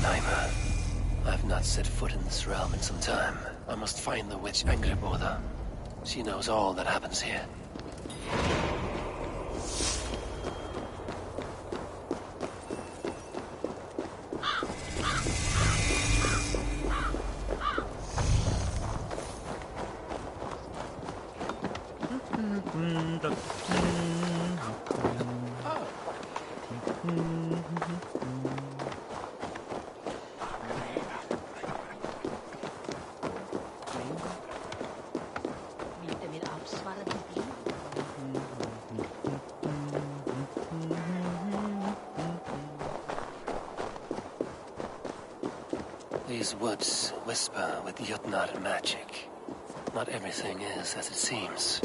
Heimer. I've not set foot in this realm in some time. I must find the witch Angreboda. She knows all that happens here. These woods whisper with Jotnar magic. Not everything is as it seems.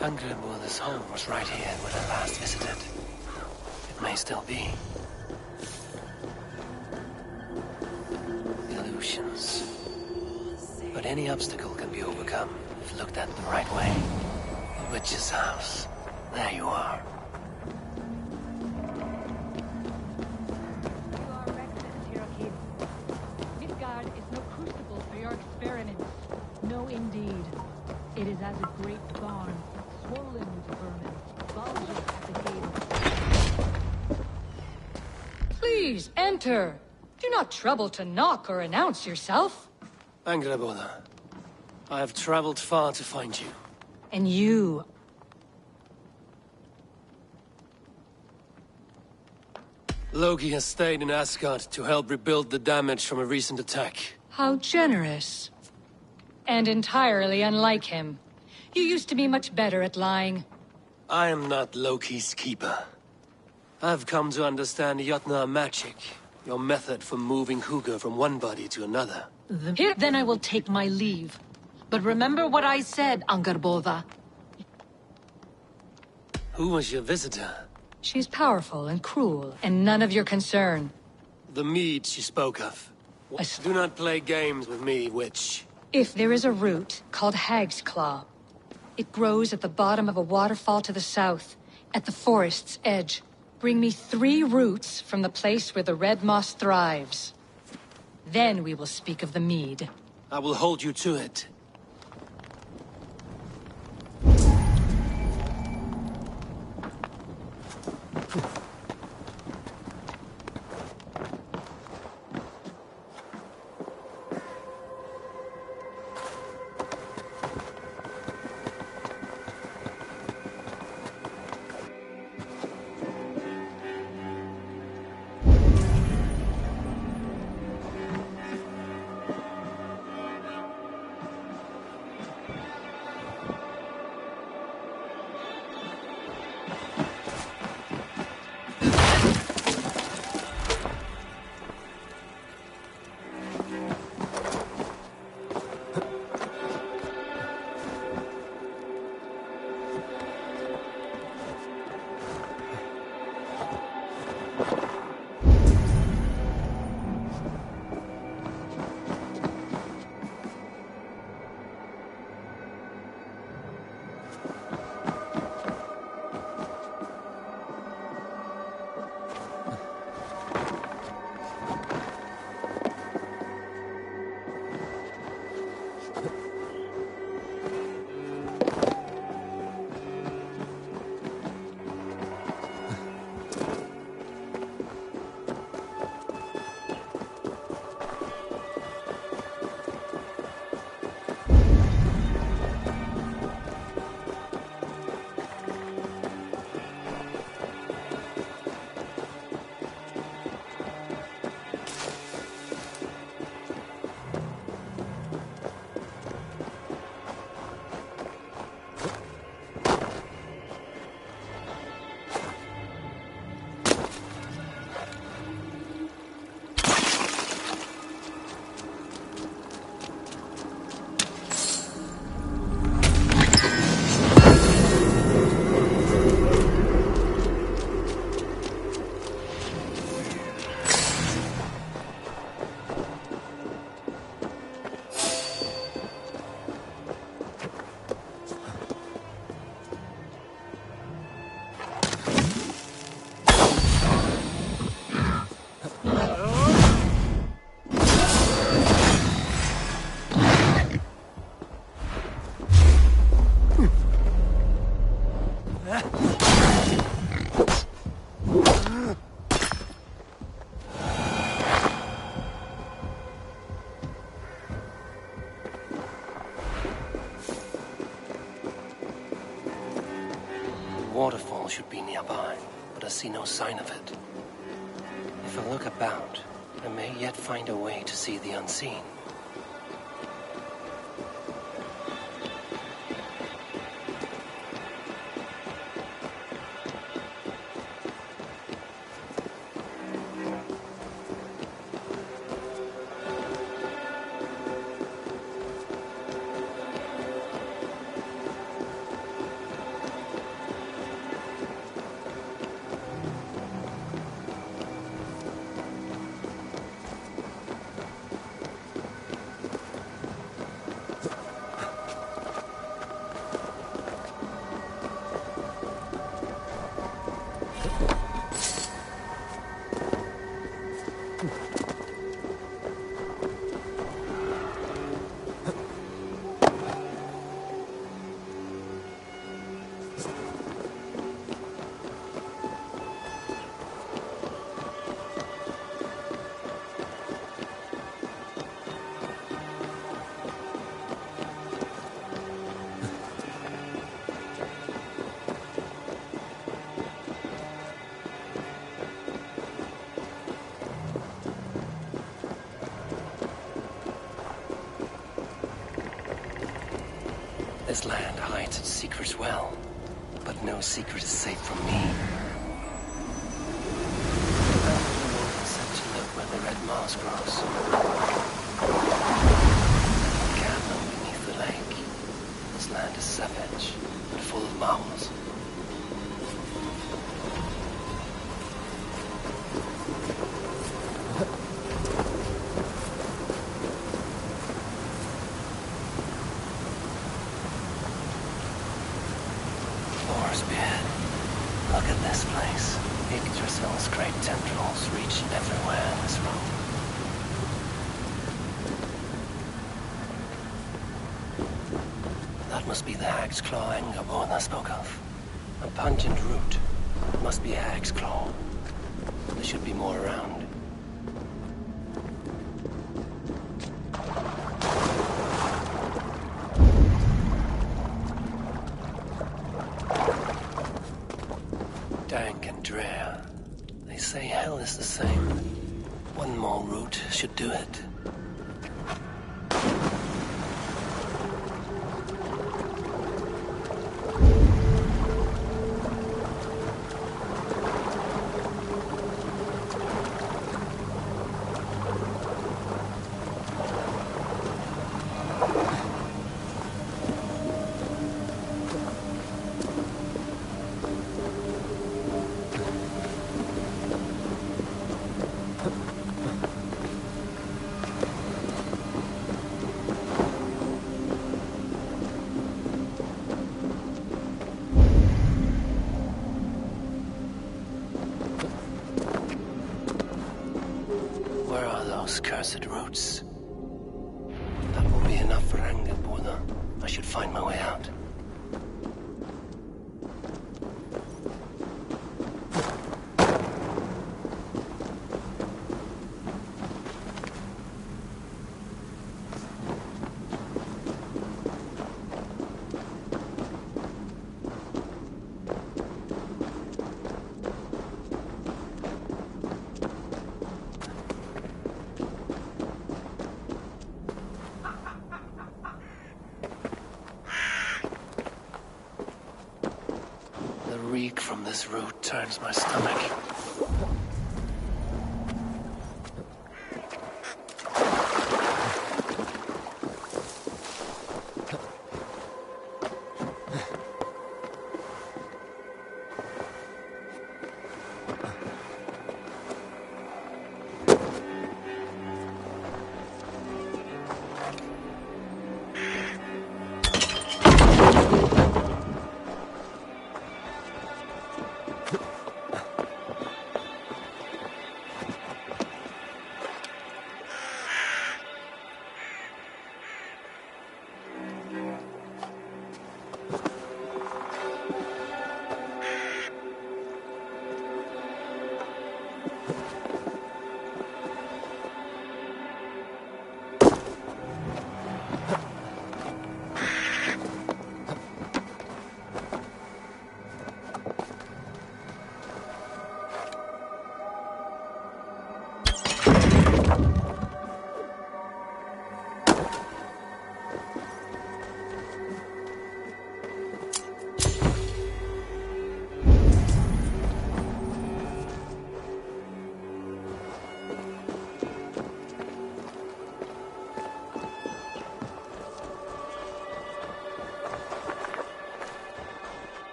Angreboda's home was right here when I last visited. It may still be. Illusions. But any obstacle can be overcome if looked at the right way. The witch's house. There you are. You are reckless, Cherokee. Midgard is no crucible for your experiments. No, indeed. It is as a great barn, swollen with vermin, bulging at the gate. Please, enter. Do not trouble to knock or announce yourself. Angreboda, I have traveled far to find you. And you... Loki has stayed in Asgard to help rebuild the damage from a recent attack. How generous. And entirely unlike him. You used to be much better at lying. I am not Loki's keeper. I've come to understand Jotnar magic, your method for moving Hugr from one body to another. Here, then I will take my leave. But remember what I said, Angrboda. Who was your visitor? She's powerful and cruel, and none of your concern. The mead she spoke of. Do not play games with me, witch. If there is a root called Hag's Claw, it grows at the bottom of a waterfall to the south, at the forest's edge. Bring me 3 roots from the place where the red moss thrives. Then we will speak of the mead. I will hold you to it. waterfall should be nearby, but I see no sign of it. If I look about, I may yet find a way to see the unseen. This land hides its secrets well, but no secret is safe from me. I'm set to live where the red moss grows. A cabin beneath the lake. This land is savage, but full of marvels. Look at this place. Yggdrasil's great tendrils reach everywhere in this road. That must be the hag's claw Engerborn I spoke of. A pungent root. It must be a hag's claw. There should be more around. Dank and drear. They say hell is the same. One more route should do it. Cursed roots. That will be enough for Angerborn. I should find my way out. The reek from this root turns my stomach.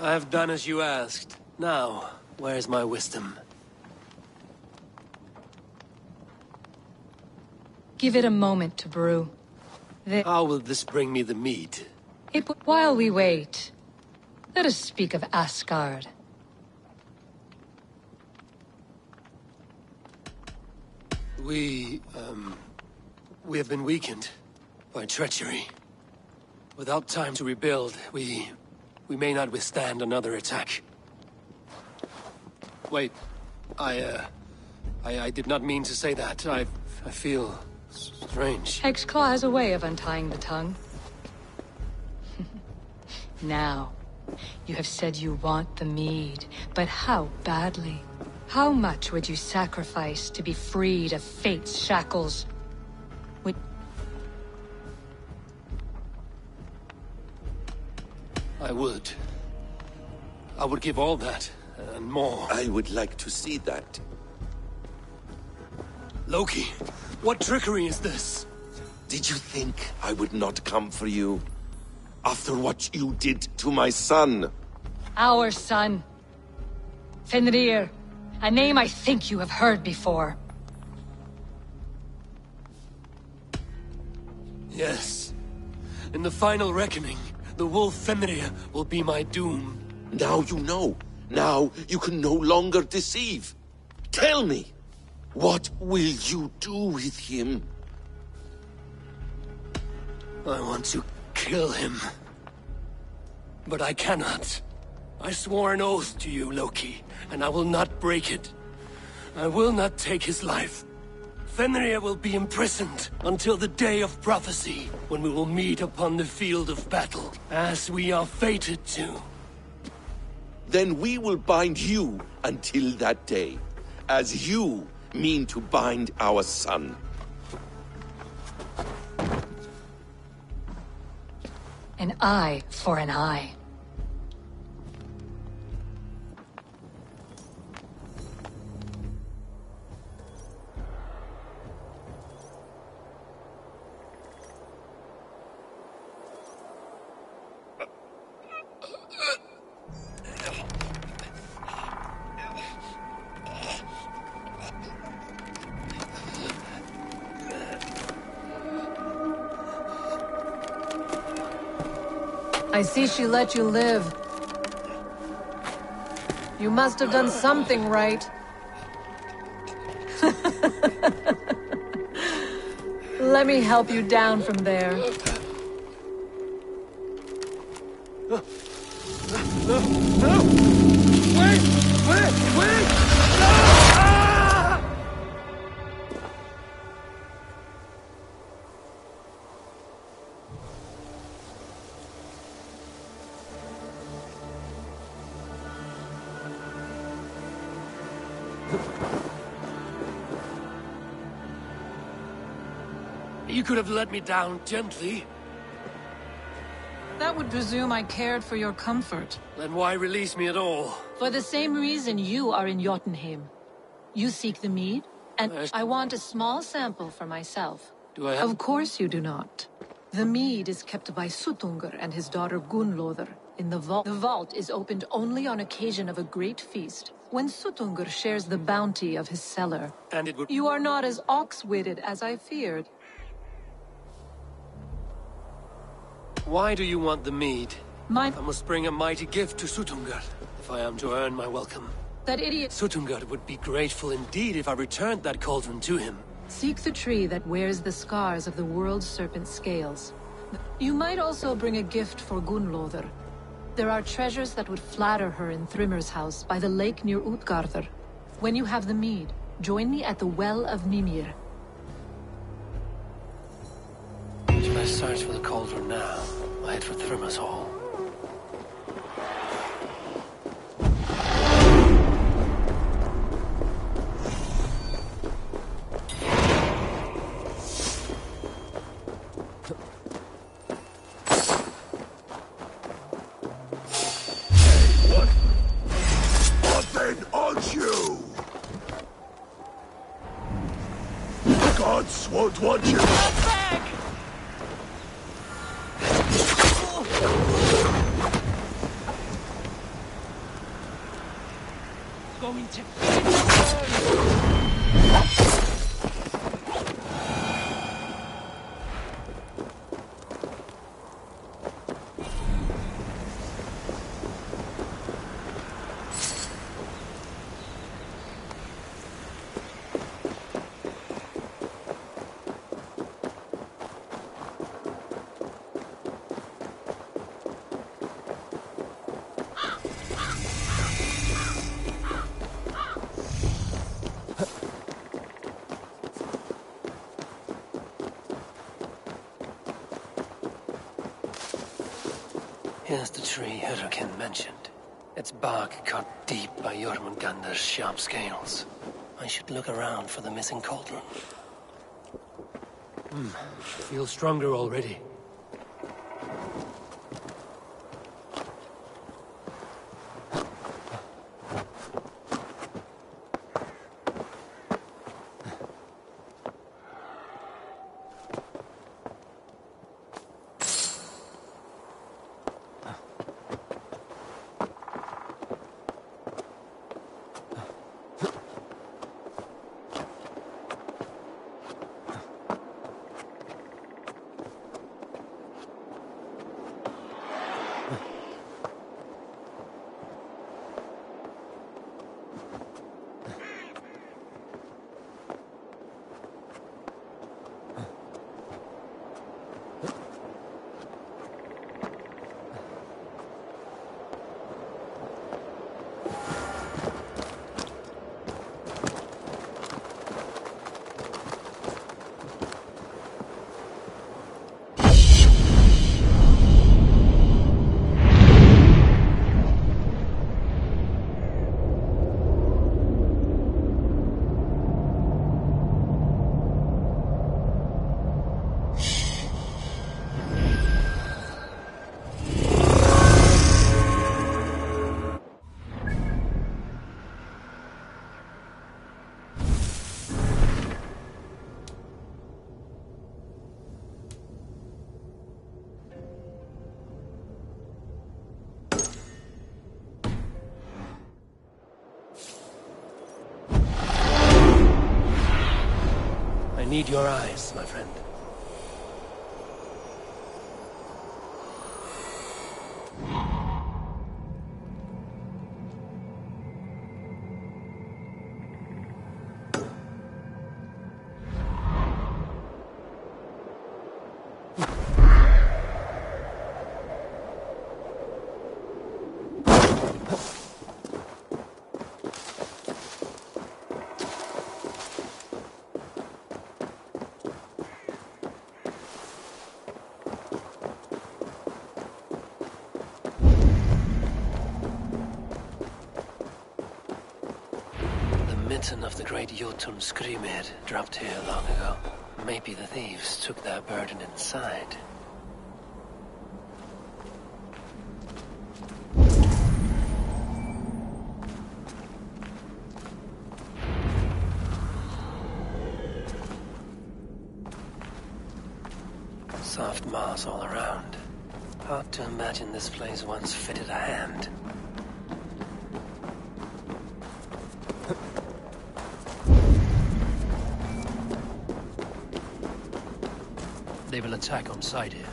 I've done as you asked. Now, where's my wisdom? Give it a moment to brew. How will this bring me the meat? While we wait, let us speak of Asgard. We have been weakened by treachery. Without time to rebuild, we may not withstand another attack. Wait, I did not mean to say that. I feel strange. Hexclaw has a way of untying the tongue. Now, you have said you want the mead, but how badly? How much would you sacrifice to be freed of fate's shackles? I would. I would give all that, and more. I would like to see that. Loki, what trickery is this? Did you think I would not come for you? After what you did to my son? Our son. Fenrir. A name I think you have heard before. Yes. In the final reckoning, the wolf Fenrir will be my doom. Now you know. Now you can no longer deceive. Tell me, what will you do with him? I want to kill him. But I cannot. I swore an oath to you, Loki, and I will not break it. I will not take his life. Fenrir will be imprisoned until the day of prophecy, when we will meet upon the field of battle, as we are fated to. Then we will bind you until that day, as you mean to bind our son. An eye for an eye. I see she let you live. You must have done something right. Let me help you down from there. No! Wait! You could have let me down gently. That would presume I cared for your comfort. Then why release me at all? For the same reason you are in Jotunheim. You seek the mead, and I want a small sample for myself. Do I have... Of course you do not. The mead is kept by Suttungr and his daughter Gunnlodr in the vault. The vault is opened only on occasion of a great feast, when Suttungr shares the bounty of his cellar. And it would... You are not as ox-witted as I feared. Why do you want the mead? I must bring a mighty gift to Suttungr, if I am to earn my welcome. That idiot... Suttungr would be grateful indeed if I returned that cauldron to him. Seek the tree that wears the scars of the world's serpent scales. You might also bring a gift for Gunnlodr. There are treasures that would flatter her in Thrimmer's house by the lake near Utgardr. When you have the mead, join me at the Well of Mimir. Should I search for the cauldron now? I head for Thrimmer's hall. What then aren't you? The gods won't want you. going to burn! Here's the tree Hurricane mentioned. Its bark cut deep by Jormungandr's sharp scales. I should look around for the missing cauldron. Feel stronger already. I need your eyes, my friend. Of the great Jotun Skrimir dropped here long ago. Maybe the thieves took their burden inside. Soft moss all around. Hard to imagine this place once fitted a hand. They will attack on sight here.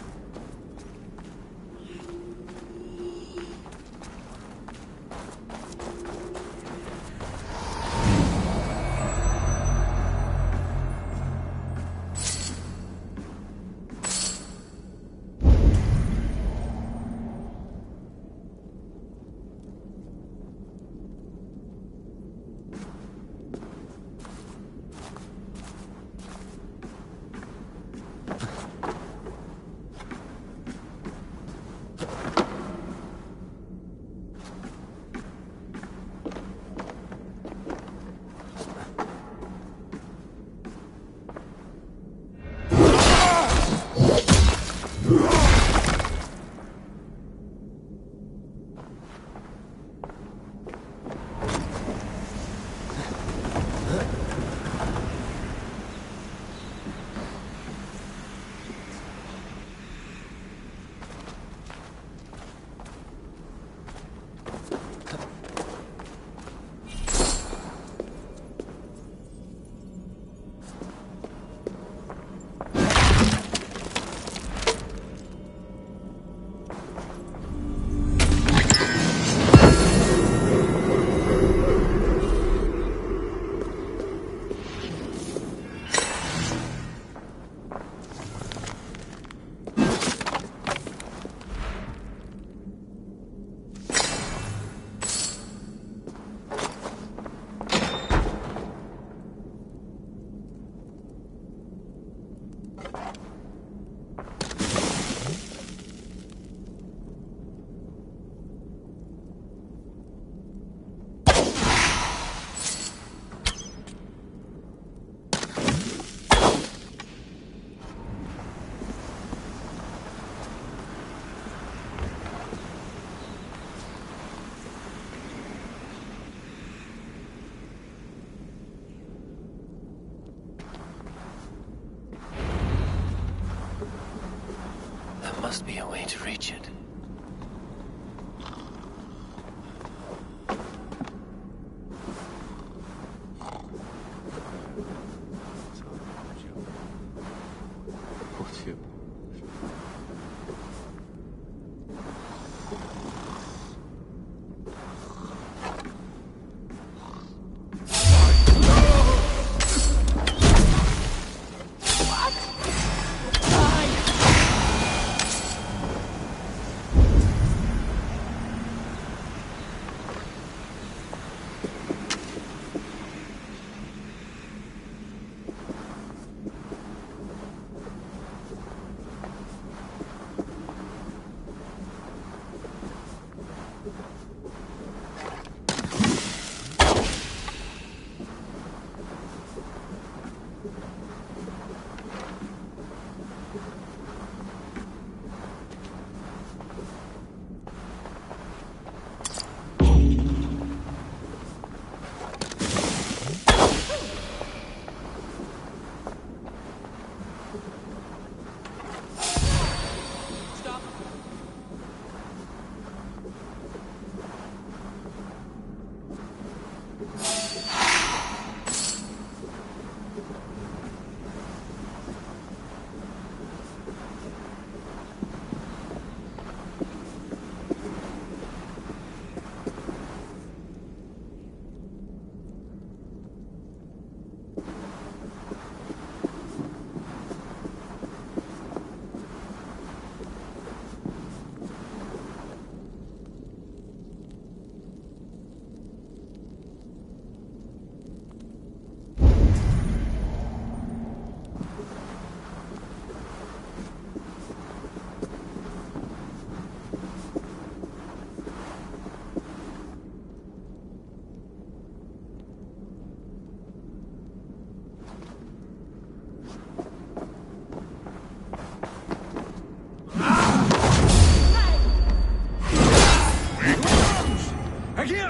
must be a way to reach it.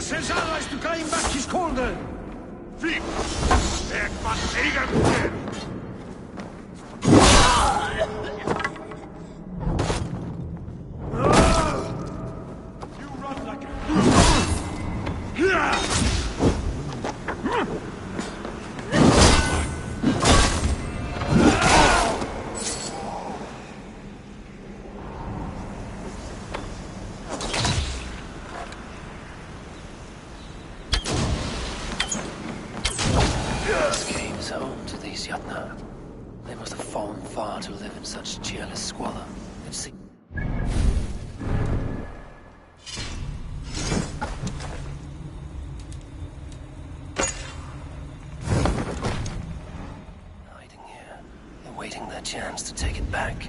His allies to claim back his cauldron! Thief! Sterk was tegen! You run like a... Home to these Yatna. They must have fallen far to live in such cheerless squalor. It seems... hiding here, awaiting their chance to take it back.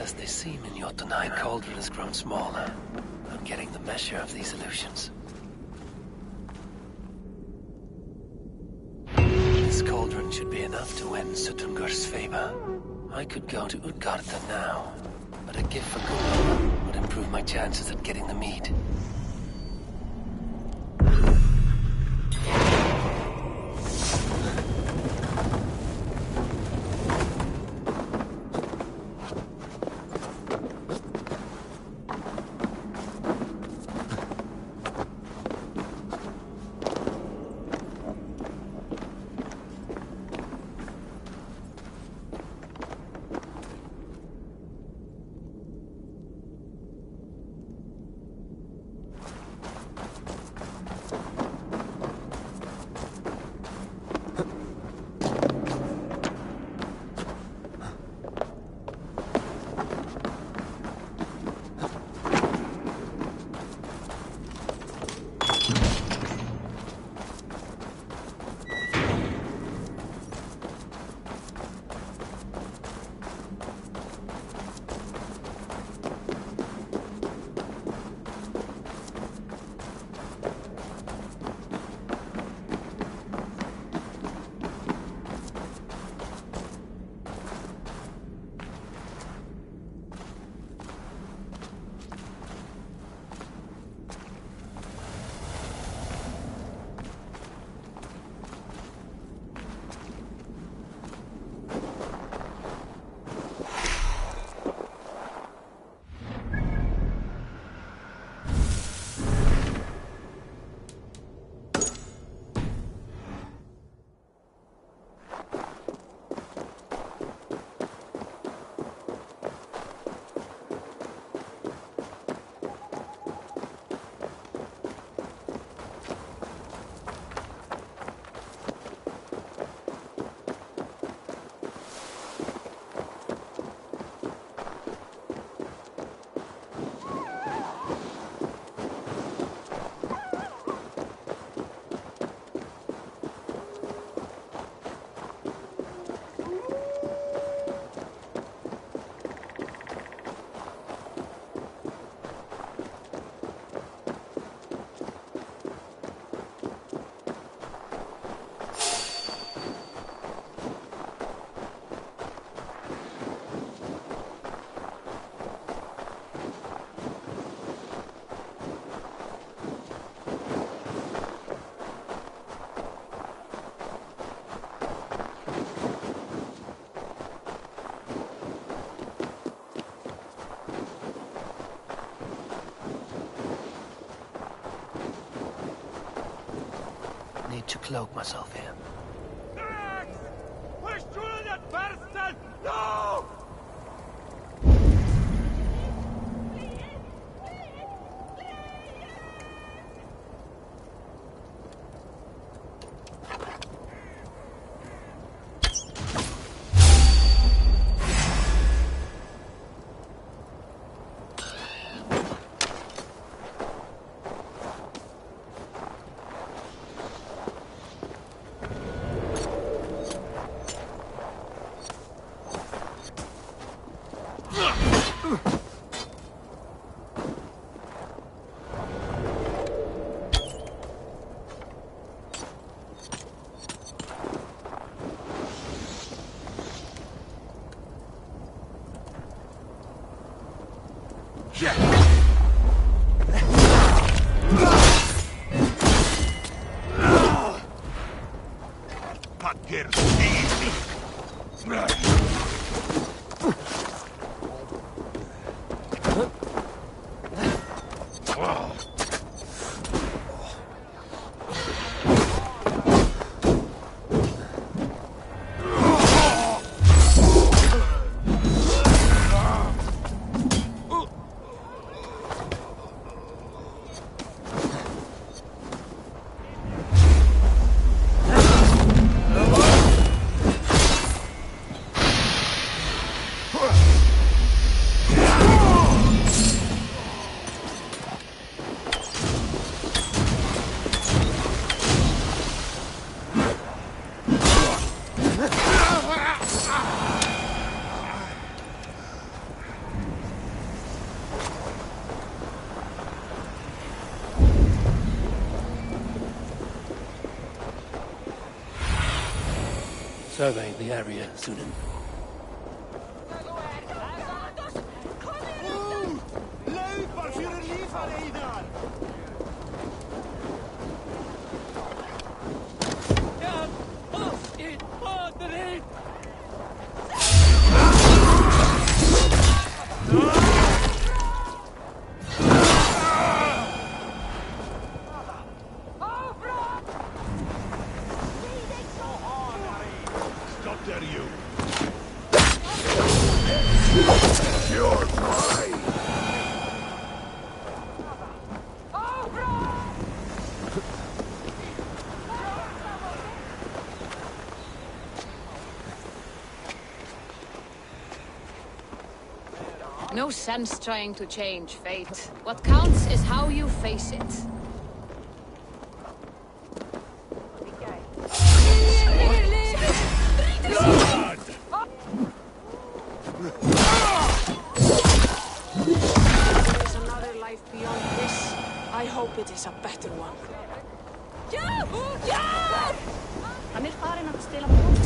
As they seem in Jotunheim, my cauldron has grown smaller. I'm getting the measure of these illusions. This cauldron should be enough to win Sutungur's favor. I could go to Utgarda now, but a gift for Gunnar would improve my chances at getting the mead. need to cloak myself here. No! Survey the area, Sunan. No sense trying to change fate. What counts is how you face it. Blood! There is another life beyond this. I hope it is a better one. Hann farin að stela bótt.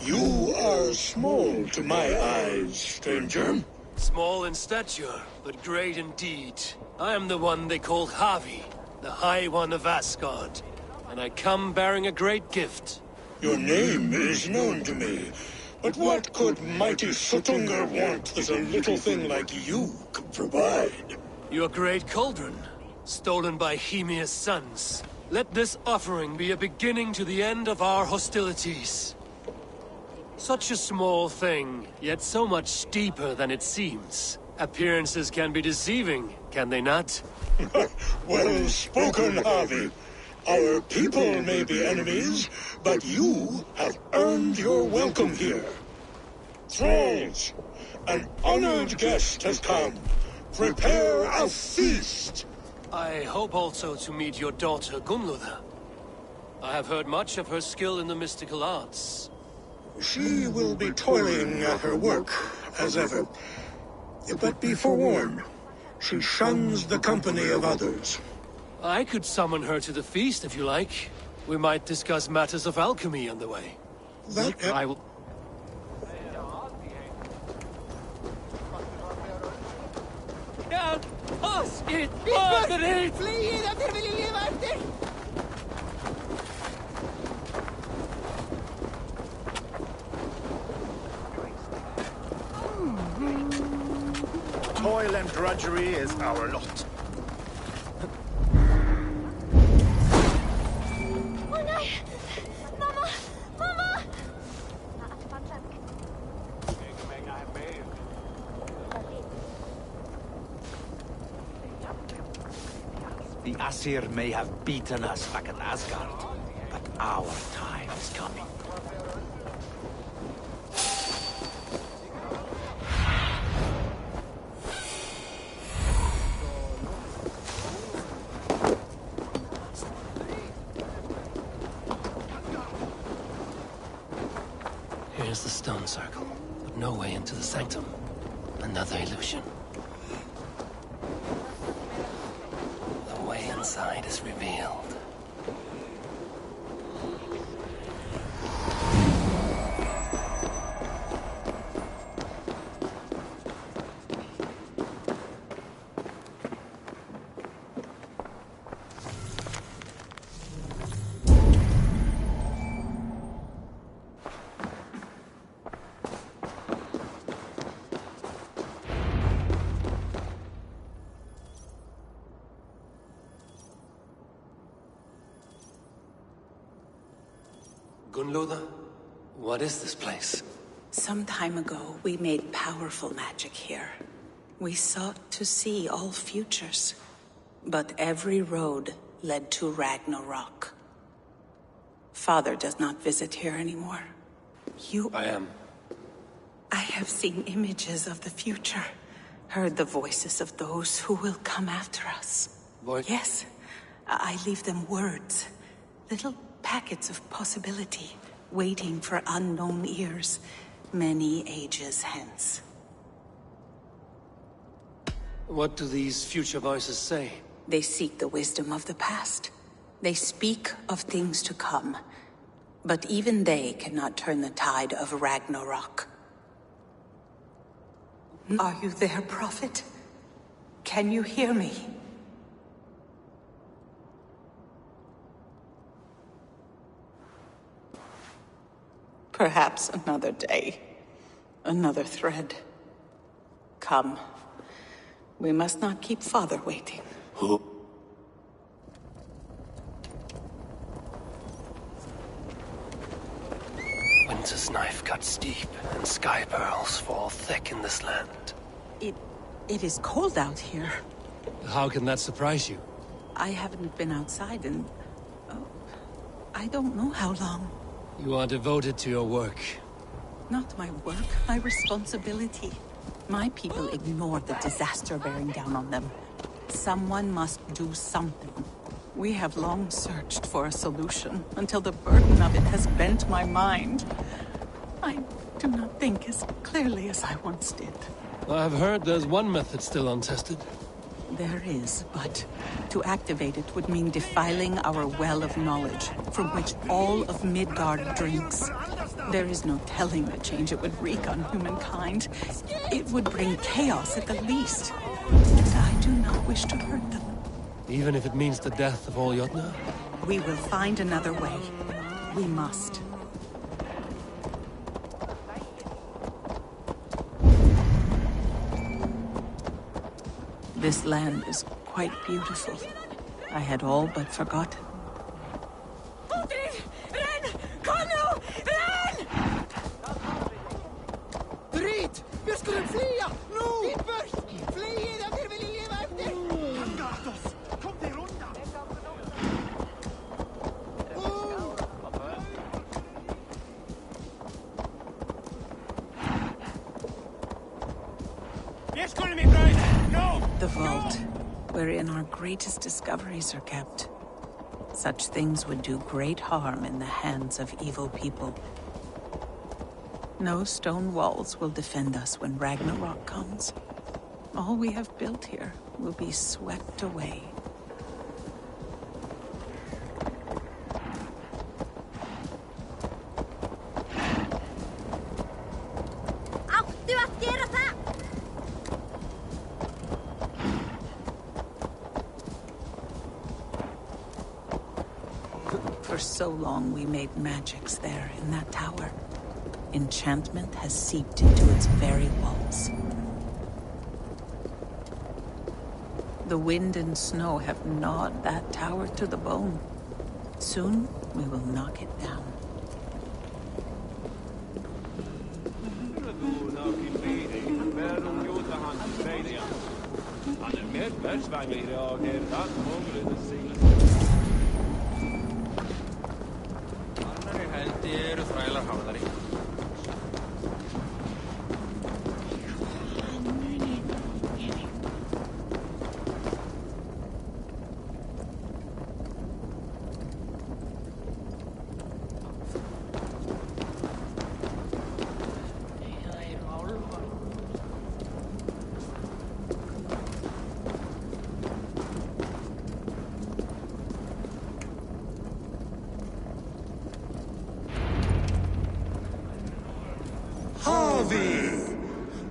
You are small to my eyes, stranger. Small in stature, but great in deed. I am the one they call Havi, the High One of Asgard. And I come bearing a great gift. Your name is known to me. But what could mighty Sutungar want that a little thing like you could provide? Your great cauldron, stolen by Hymir's sons. Let this offering be a beginning to the end of our hostilities. Such a small thing, yet so much deeper than it seems. Appearances can be deceiving, can they not? Well spoken, Harvey. Our people may be enemies, but you have earned your welcome here. Thralls, an honored guest has come. Prepare a feast. I hope also to meet your daughter Gunnlother. I have heard much of her skill in the mystical arts. She will be toiling at her work, as ever. But be forewarned, she shuns the company of others. I could summon her to the feast if you like. We might discuss matters of alchemy on the way. I will... Oss! Förbered! Flyg att er vill leva efter! Toil and drudgery is our lot. Oh nej! Mamma! Mamma! The Aesir may have beaten us back at Asgard, but our time is coming. Here's the stone circle, but no way into the sanctum. Another illusion. The way inside is revealed. Gunloda, what is this place? Some time ago, we made powerful magic here. We sought to see all futures, but every road led to Ragnarok. Father does not visit here anymore. I have seen images of the future, heard the voices of those who will come after us. Yes, I leave them words, little packets of possibility, waiting for unknown ears, many ages hence. What do these future voices say? They seek the wisdom of the past. They speak of things to come. But even they cannot turn the tide of Ragnarok. Are you there, Prophet? Can you hear me? Perhaps another day. Another thread. Come. We must not keep Father waiting. Who? Winter's knife cuts deep, and sky pearls fall thick in this land. It is cold out here. How can that surprise you? I haven't been outside in... I don't know how long. You are devoted to your work. Not my work, my responsibility. My people ignored the disaster bearing down on them. Someone must do something. We have long searched for a solution, until the burden of it has bent my mind. I do not think as clearly as I once did. I've heard there's one method still untested. There is, but to activate it would mean defiling our well of knowledge, from which all of Midgard drinks. There is no telling the change it would wreak on humankind. It would bring chaos at the least. And I do not wish to hurt them. Even if it means the death of all Jotnar? We will find another way. We must. This land is quite beautiful. I had all but forgotten. Drit! Vi skulle flyga! Nu! Dit bort! Flyg att er vill leva efter! Han gat oss! Kom till rundan! The vault, wherein our greatest discoveries are kept. Such things would do great harm in the hands of evil people. No stone walls will defend us when Ragnarok comes. All we have built here will be swept away. so long we made magics there in that tower. Enchantment has seeped into its very walls. The wind and snow have gnawed that tower to the bone. Soon, we will knock it down.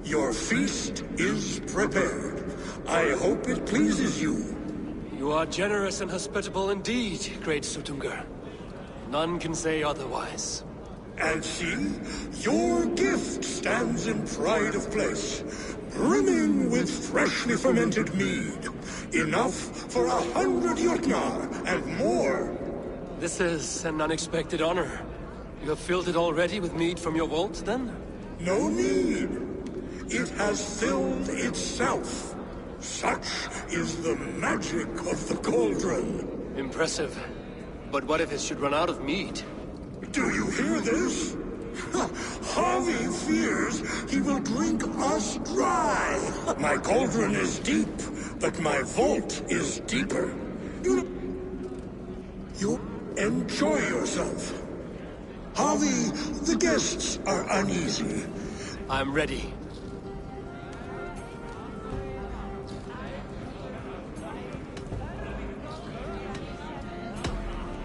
Your feast is prepared. I hope it pleases you. You are generous and hospitable indeed, great Sutungur. None can say otherwise. And see, your gift stands in pride of place, brimming with freshly fermented mead. Enough for 100 Jotnar and more. This is an unexpected honor. You have filled it already with mead from your vault, then? No need. It has filled itself. Such is the magic of the cauldron. Impressive. But what if it should run out of mead? Do you hear this? Harvey fears he will drink us dry. My cauldron is deep, but my vault is deeper. You enjoy yourself. Harvey, the guests are uneasy. I'm ready.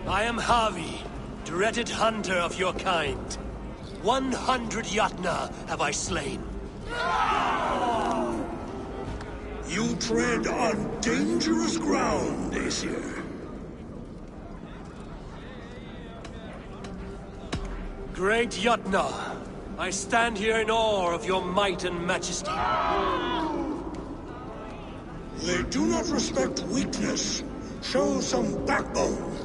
I am Harvey, dreaded hunter of your kind. 100 Jotnar have I slain. You tread on dangerous ground, Aesir. Great Jotnar, I stand here in awe of your might and majesty. They do not respect weakness. Show some backbone.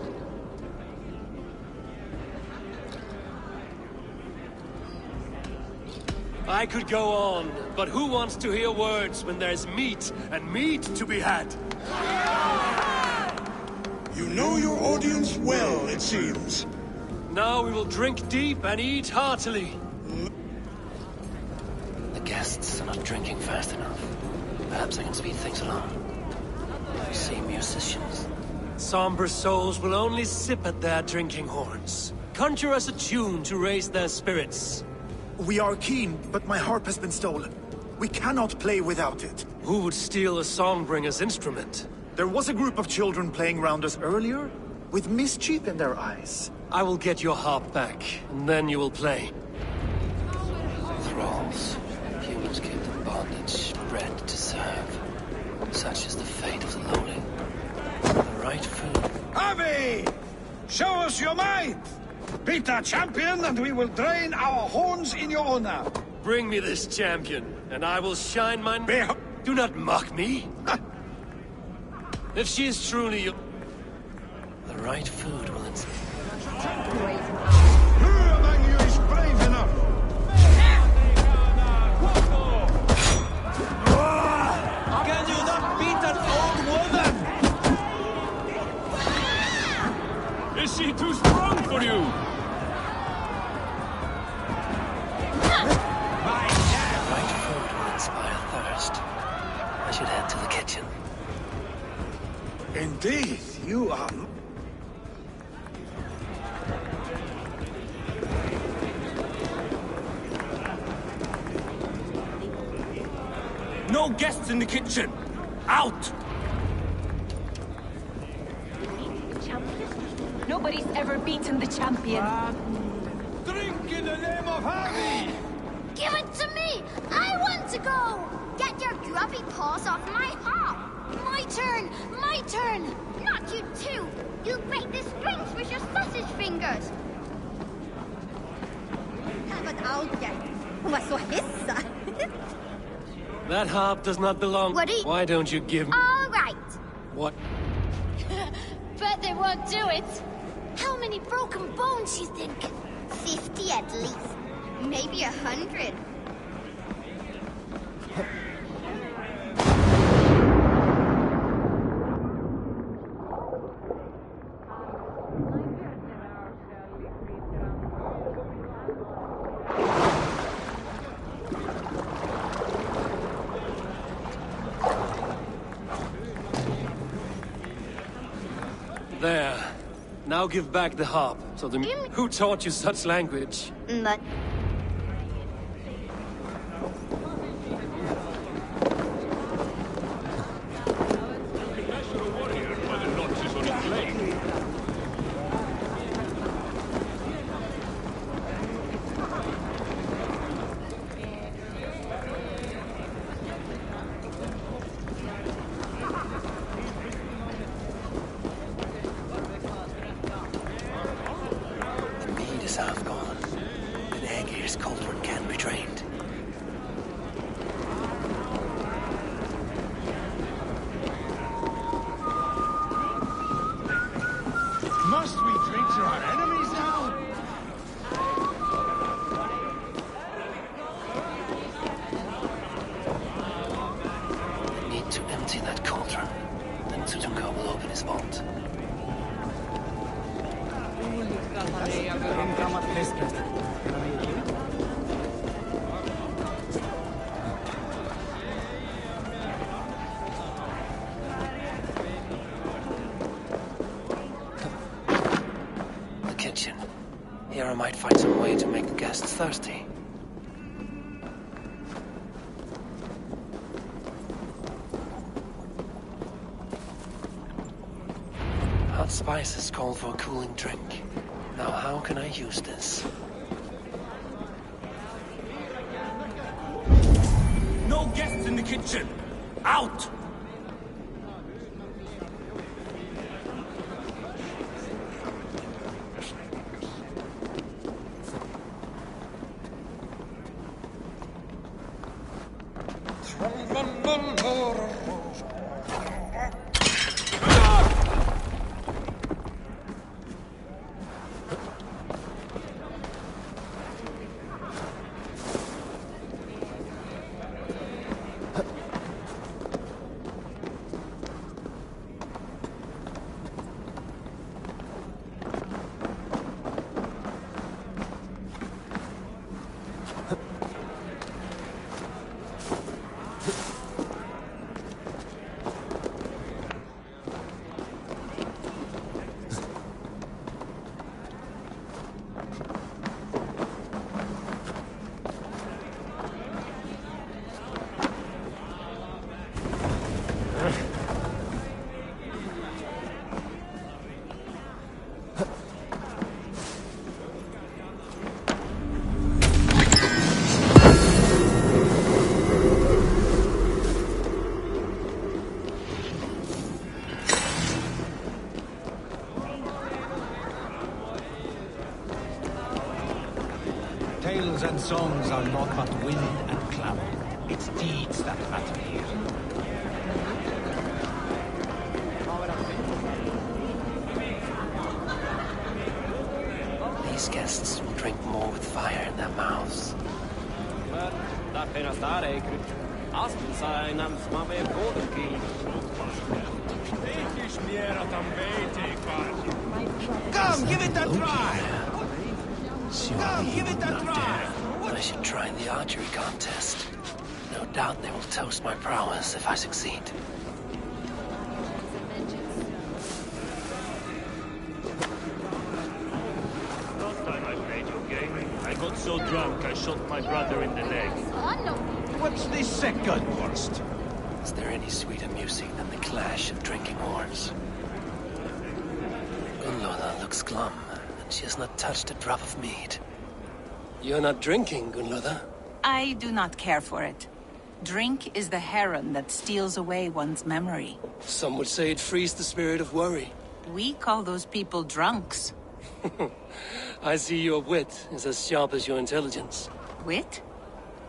I could go on, but who wants to hear words when there's meat and meat to be had? You know your audience well, it seems. Now we will drink deep and eat heartily. The guests are not drinking fast enough. Perhaps I can speed things along. I see musicians. Somber souls will only sip at their drinking horns. Conjure us a tune to raise their spirits. We are keen, but my harp has been stolen. We cannot play without it. Who would steal a songbringer's instrument? There was a group of children playing around us earlier, with mischief in their eyes. I will get your harp back, and then you will play. Thralls. Humans kept in bondage, bred to serve. Such is the fate of the lowly. The right food. Harvey! Show us your might! Beat our champion, and we will drain our horns in your honor. Bring me this champion, and I will shine my... Do not mock me! If she is truly your... The right food will inspire. Who among you is brave enough? Can you not beat an old woman? Is she too strong for you? Right food will inspire thirst. I should head to the kitchen. Indeed, you are... No guests in the kitchen! Out! Nobody's ever beaten the champion. Drink in the name of Harvey! Give it to me! I want to go! Get your grubby paws off my hop! My turn! My turn! Not you too! You'll break the strings with your sausage fingers! Vad allt hon var så hissa. That harp does not belong. Why don't you give me... All right. What? Bet they won't do it. How many broken bones you think? 50 at least. Maybe 100. There. Now give back the harp, so the... Who taught you such language? But... Half gone. An Aegir's cauldron can be drained. Must we drink to our enemies now? I need to empty that cauldron. Then Tutunka will open his vault. The kitchen. Here I might find some way to make the guests thirsty. Hot spices call for a cooling drink. Now how can I use this? No guests in the kitchen! Out! Tales and songs are naught but wind and clamor. It's deeds that matter here. These guests will drink more with fire in their mouths. Come, give it a try! Come, give it a try! I should try in the archery contest. No doubt they will toast my prowess if I succeed. Last time I played your game, I got so drunk I shot my brother in the leg. What's the second worst? Is there any sweeter music than the clash of drinking horns? Gunloda looks glum, and she has not touched a drop of mead. You're not drinking, Gunloda? I do not care for it. Drink is the heron that steals away one's memory. Some would say it frees the spirit of worry. We call those people drunks. I see your wit is as sharp as your intelligence. Wit?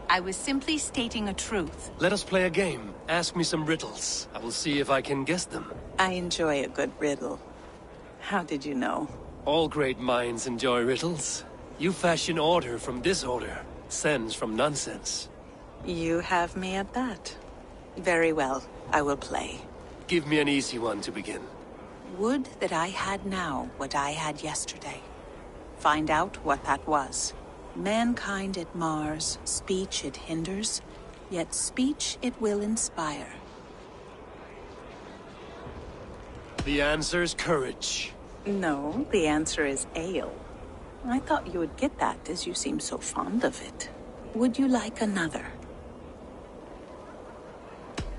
I was simply stating a truth. Let us play a game. Ask me some riddles. I will see if I can guess them. I enjoy a good riddle. How did you know? All great minds enjoy riddles. You fashion order from disorder, sense from nonsense. You have me at that. Very well, I will play. Give me an easy one to begin. Would that I had now what I had yesterday. Find out what that was. Mankind it mars, speech it hinders, yet speech it will inspire. The answer's courage. No, the answer is ale. I thought you would get that, as you seem so fond of it. Would you like another?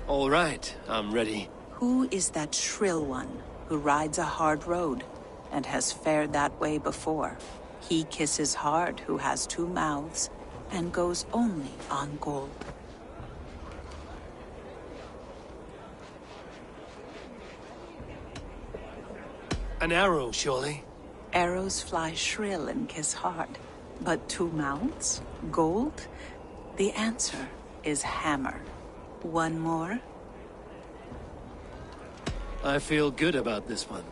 All right, I'm ready. Who is that shrill one who rides a hard road and has fared that way before? He kisses hard who has two mouths and goes only on gold. An arrow, surely? Arrows fly shrill and kiss hard. But two mouths? Gold? The answer is hammer. One more? I feel good about this one.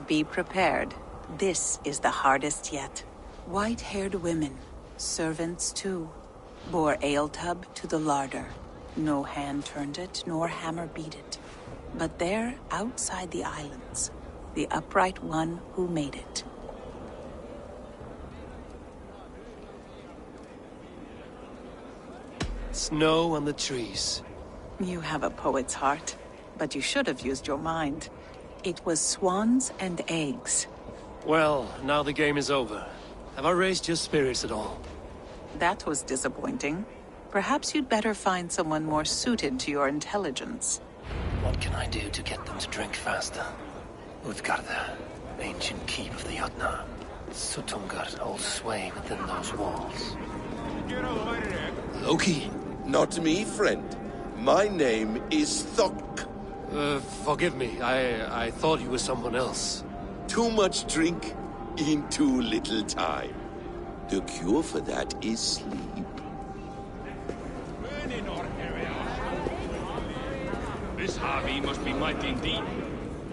Be prepared. This is the hardest yet. White-haired women, servants too, bore ale tub to the larder. No hand turned it, nor hammer beat it. But there, outside the islands, the upright one who made it. Snow on the trees. You have a poet's heart, but you should have used your mind. It was swans and eggs. Well, now the game is over. Have I raised your spirits at all? That was disappointing. Perhaps you'd better find someone more suited to your intelligence. What can I do to get them to drink faster? Utgarda, ancient keep of the Jotnar. Sutungar holds sway within those walls. Loki. Not me, friend. My name is Thok. Forgive me. I thought you were someone else. Too much drink in too little time. The cure for that is sleep. This Harvey must be mighty indeed.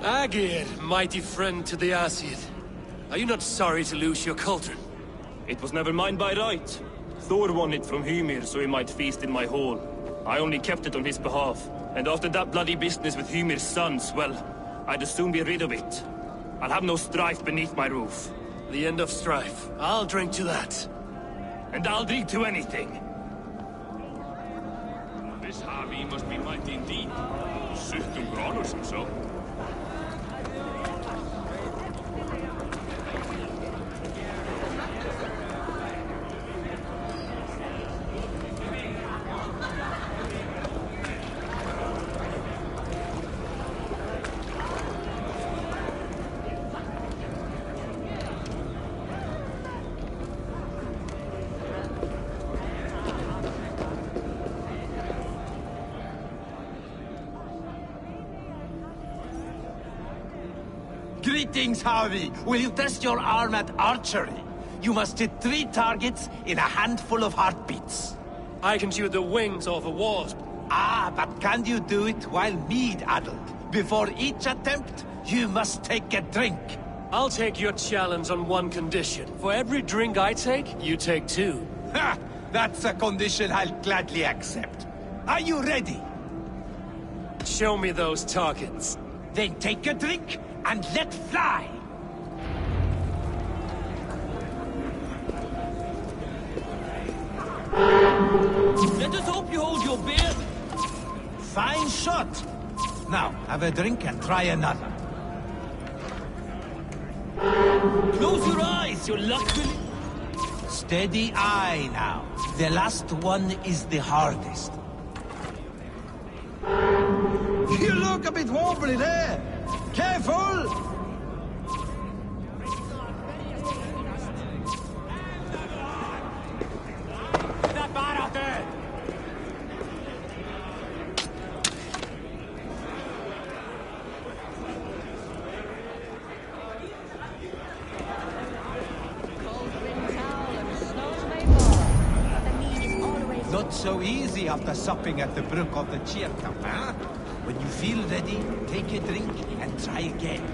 Agir, mighty friend to the Aesir. Are you not sorry to lose your cauldron? It was never mine by right. Thor won it from Hymir so he might feast in my hall. I only kept it on his behalf. And after that bloody business with Hymir's sons, well, I'd as soon be rid of it. I'll have no strife beneath my roof. The end of strife. I'll drink to that. And I'll drink to anything. This Harvey must be mighty indeed. Suttum granur som så. Greetings, Harvey. Will you test your arm at archery? You must hit 3 targets in a handful of heartbeats. I can shoot the wings off a wasp. Ah, but can you do it while mead-addled? Before each attempt, you must take a drink. I'll take your challenge on one condition. For every drink I take, you take 2. Ha! That's a condition I'll gladly accept. Are you ready? Show me those targets. Then take a drink and let fly! Let us hope you hold your beer. Fine shot! Now, have a drink and try another. Close your eyes, you luckily. Steady eye now. The last one is the hardest. You look a bit wobbly there. Careful! so easy after supping at the brook of the Cheercup, huh? When you feel ready, take a drink and try again.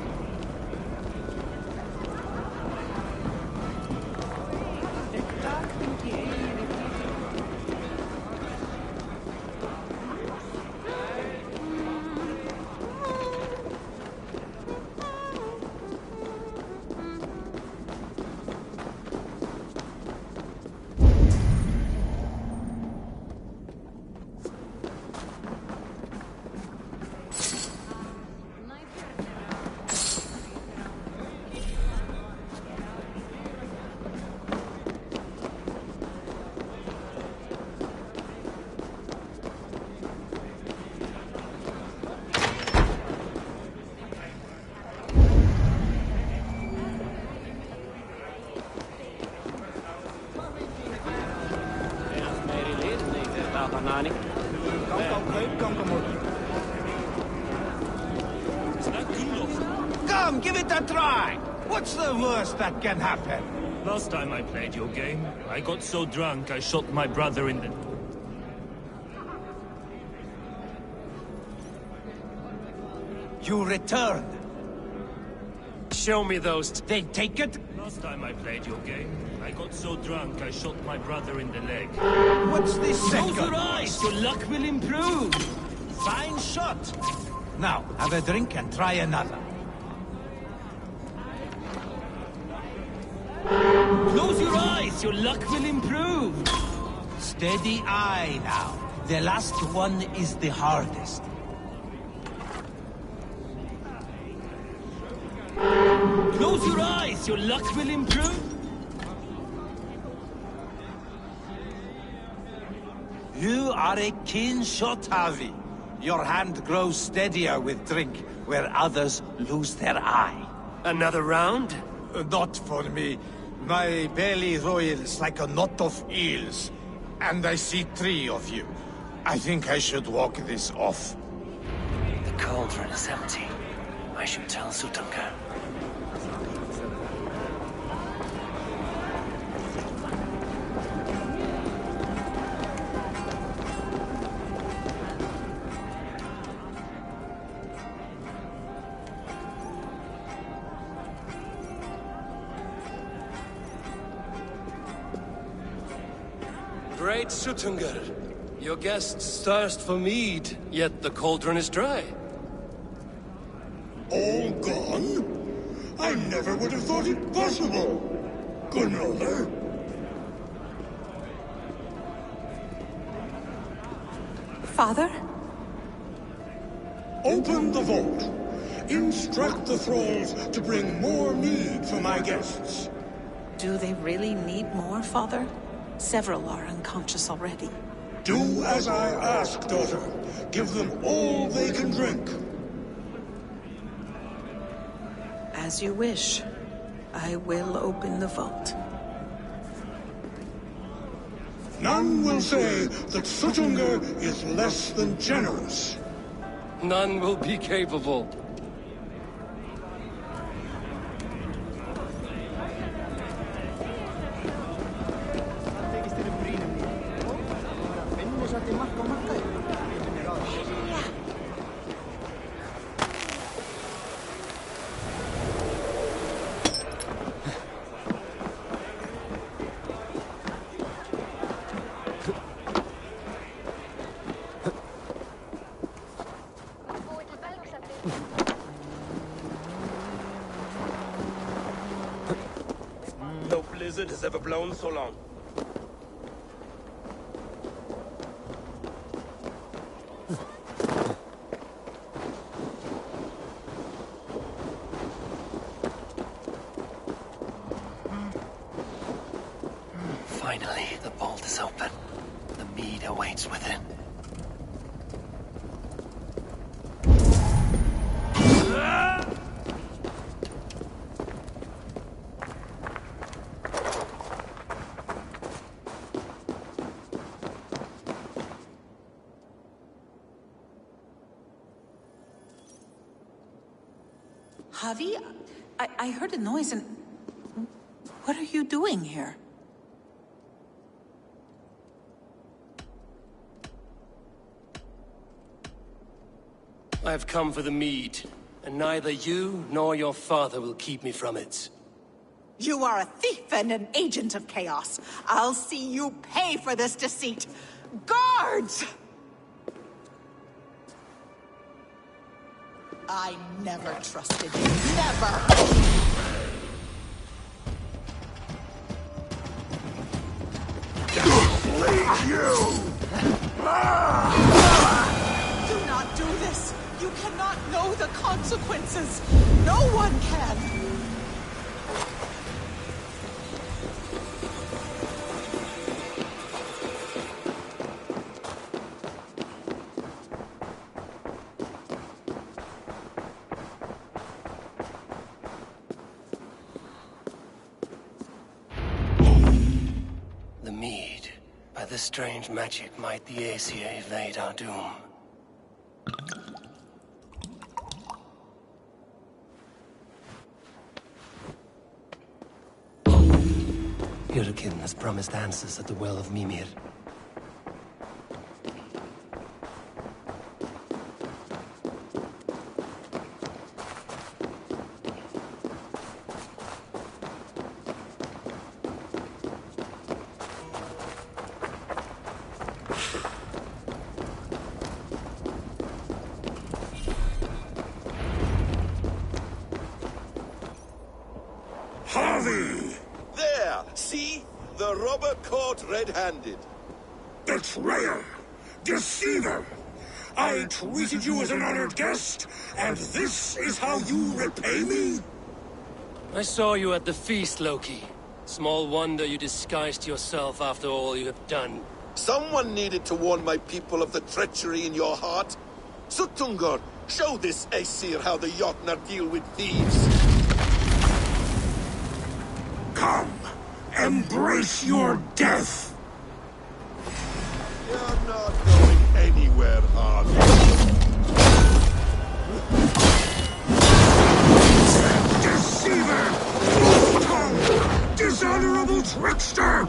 Come, give it a try! What's the worst that can happen? Last time I played your game, I got so drunk I shot my brother in the... You return. Show me those... Then take it. Last time I played your game, I got so drunk I shot my brother in the leg. What's this second? Close your eyes, your luck will improve! Fine shot. Now, have a drink and try another. Close your eyes, your luck will improve! Steady eye now. The last one is the hardest. Close your eyes, your luck will improve! You are a keen shot, Harvey. Your hand grows steadier with drink, where others lose their eye. Another round? Not for me. My belly roils like a knot of eels. And I see 3 of you. I think I should walk this off. The cauldron is empty. I should tell Sutunga. Great Sutungar, your guests thirst for mead, yet the cauldron is dry. All gone? I never would have thought it possible. Gunrother? Father? Open the vault. Instruct the thralls to bring more mead for my guests. Do they really need more, Father? Several are unconscious already. Do as I ask, daughter. Give them all they can drink. As you wish. I will open the vault. None will say that Sutungar is less than generous. None will be capable. No blizzard has ever blown so long. Finally, the vault is open. The mead awaits within. Javi, I heard a noise and... What are you doing here? I have come for the mead, and neither you nor your father will keep me from it. You are a thief and an agent of chaos. I'll see you pay for this deceit. Guards! I never trusted you. Never! Leave you! Do not do this! You cannot know the consequences! No one can! The mead. By the strange magic might the Aesir evade our doom. Hyrkin has promised answers at the Well of Mimir. Harvey! There! See? The robber caught red-handed. Betrayer! Deceiver! I treated you as an honored guest, and this is how you repay me? I saw you at the feast, Loki. Small wonder you disguised yourself after all you have done. Someone needed to warn my people of the treachery in your heart. Suttungr, show this Aesir how the Jotnar deal with thieves. Come, embrace your death! You're not going anywhere, Harvey. Deceiver! Tongue! Dishonorable trickster!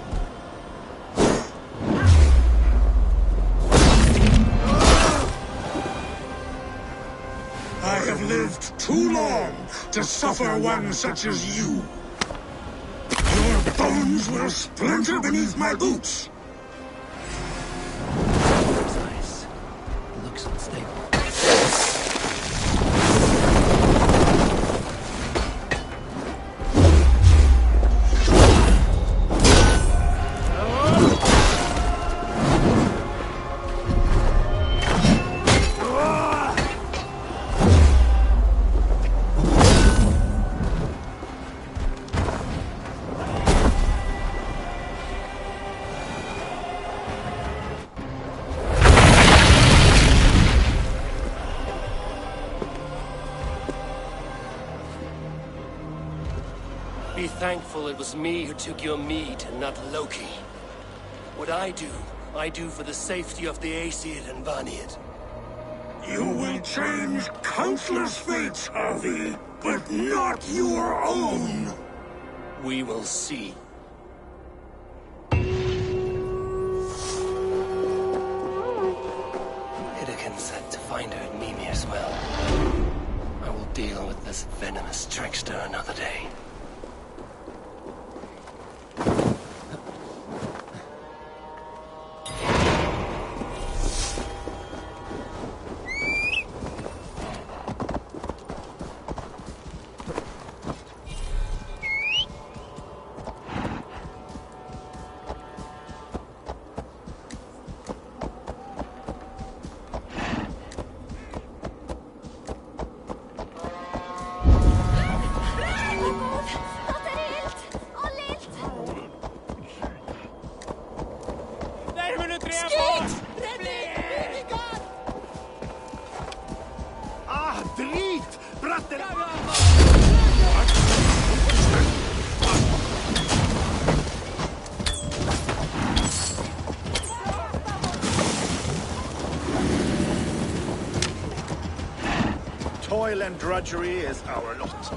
I have lived too long to suffer one such as you. Your bones will splinter beneath my boots. Nice. Looks unstable. Be thankful it was me who took your mead and not Loki. What I do for the safety of the Aesir and Vanir. You will change countless fates, Harvey, but not your own. We will see. Hyrkin said to find her at Mimir's well. I will deal with this venomous trickster another day. Ah, drit! Bratter! Toil and drudgery is our lot.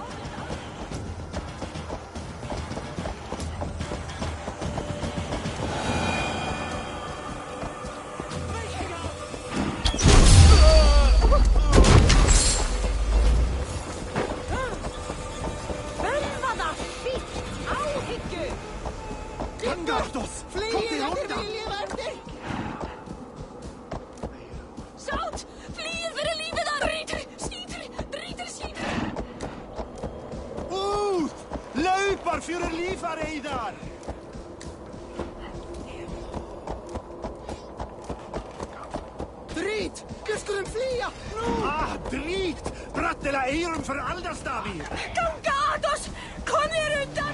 hit! Vi skulle fly! Nu! Ah, drit! Brattela Eiron för Alderstavir! De gat oss! Kom er undan!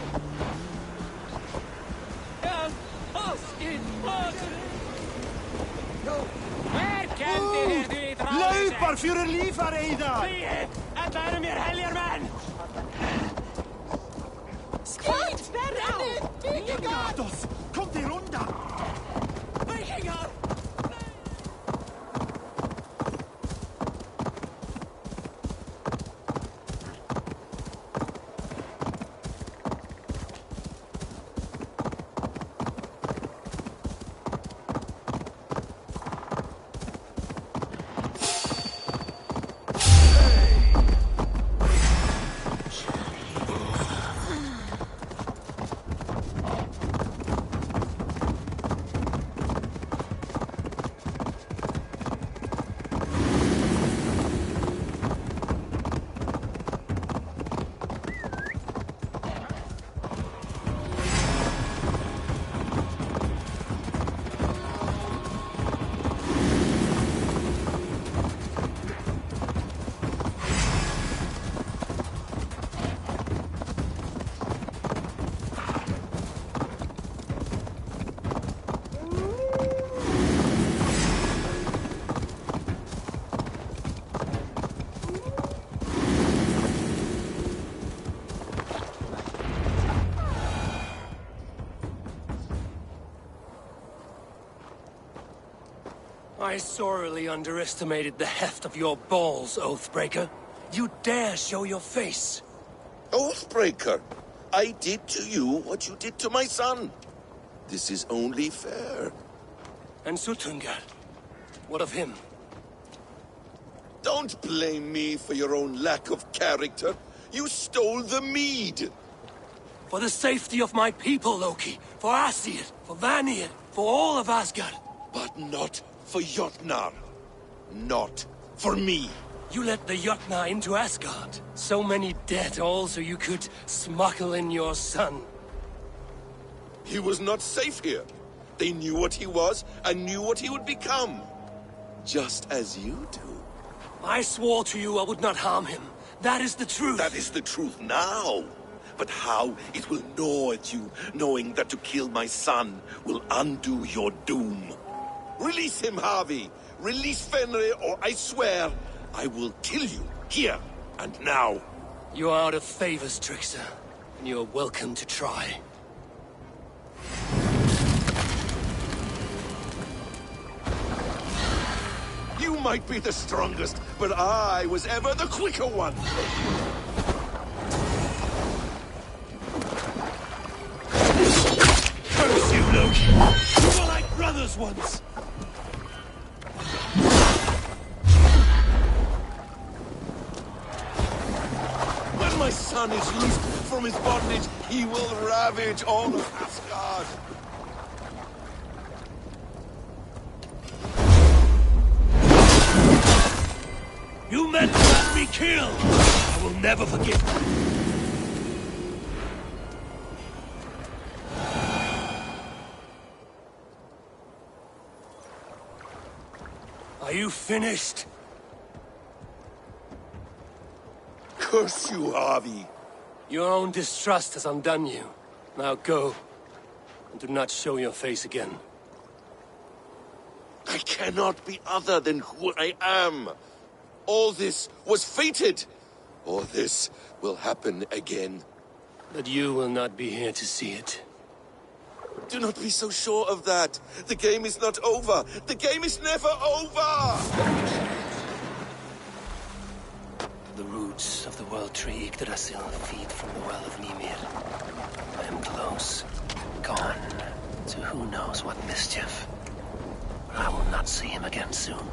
Löpar för livar, Eidar! Frihet! Att lära mer helgermän! Skott! Vikingar! Gatos! Kom till undan! Vikingar! I sorely underestimated the heft of your balls, Oathbreaker. You dare show your face! Oathbreaker, I did to you what you did to my son. This is only fair. And Sutungar? What of him? Don't blame me for your own lack of character. You stole the mead. For the safety of my people, Loki. For Aesir, for Vanir, for all of Asgard. But not for Jotnar. Not for me. You let the Jotnar into Asgard. So many dead, all so you could smuggle in your son. He was not safe here. They knew what he was and knew what he would become. Just as you do. I swore to you I would not harm him. That is the truth. That is the truth now. But how it will gnaw at you, knowing that to kill my son will undo your doom. Release him, Harvey. Release Fenrir, or I swear, I will kill you, here and now. You are out of favors, Trickster. And you're welcome to try. You might be the strongest, but I was ever the quicker one. Curse you, Loki! We were like brothers once! When my son is loosed from his bondage, he will ravage all of Asgard. You meant to have me killed! I will never forgive you. Are you finished? Curse you, Harvey. Your own distrust has undone you. Now go, and do not show your face again. I cannot be other than who I am. All this was fated. Or this will happen again. But you will not be here to see it. Do not be so sure of that. The game is not over. The game is never over! The roots of the World Tree Yggdrasil feed from the Well of Mimir. I am close. Gone to who knows what mischief. But I will not see him again soon.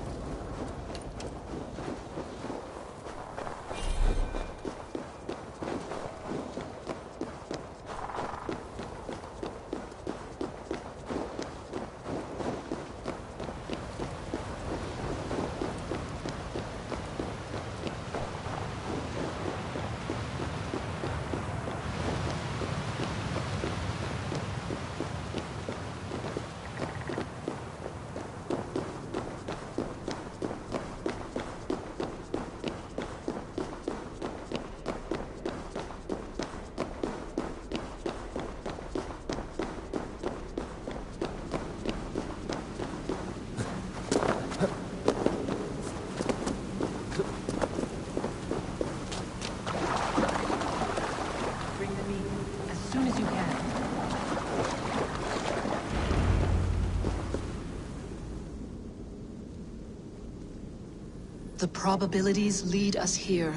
The probabilities lead us here.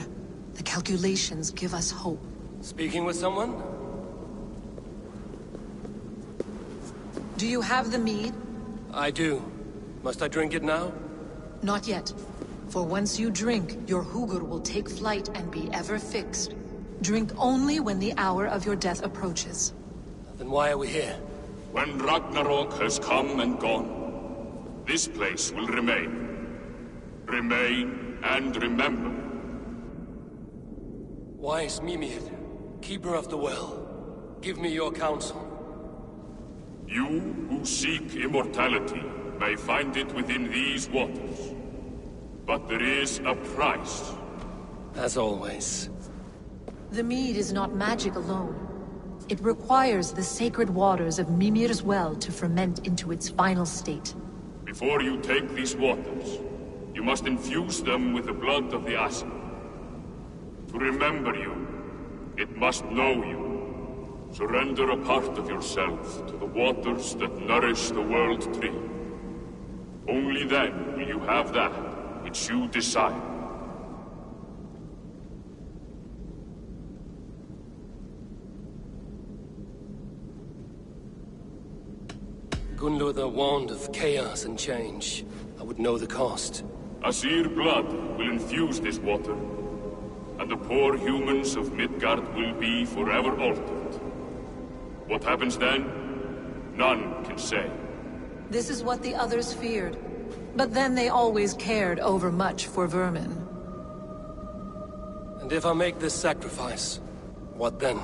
The calculations give us hope. Speaking with someone? Do you have the mead? I do. Must I drink it now? Not yet. For once you drink, your hugr will take flight and be ever fixed. Drink only when the hour of your death approaches. Then why are we here? When Ragnarok has come and gone, this place will remain. Remain and remember. Wise Mimir, keeper of the well, give me your counsel. You who seek immortality may find it within these waters. But there is a price. As always. The mead is not magic alone. It requires the sacred waters of Mimir's well to ferment into its final state. Before you take these waters, you must infuse them with the blood of the Ashen. To remember you, it must know you. Surrender a part of yourself to the waters that nourish the World Tree. Only then will you have that which you desire. Gunlother warned of chaos and change. I would know the cost. Asir blood will infuse this water, and the poor humans of Midgard will be forever altered. What happens then? None can say. This is what the others feared. But then they always cared overmuch for vermin. And if I make this sacrifice, what then?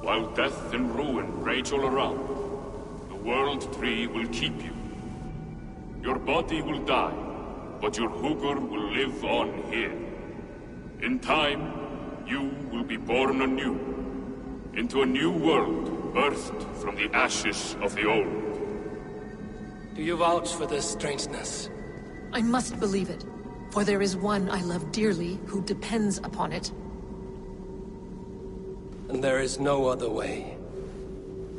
While death and ruin rage all around, the World Tree will keep you. Your body will die, but your hugr will live on here. In time, you will be born anew, into a new world birthed from the ashes of the old. Do you vouch for this strangeness? I must believe it, for there is one I love dearly who depends upon it. And there is no other way.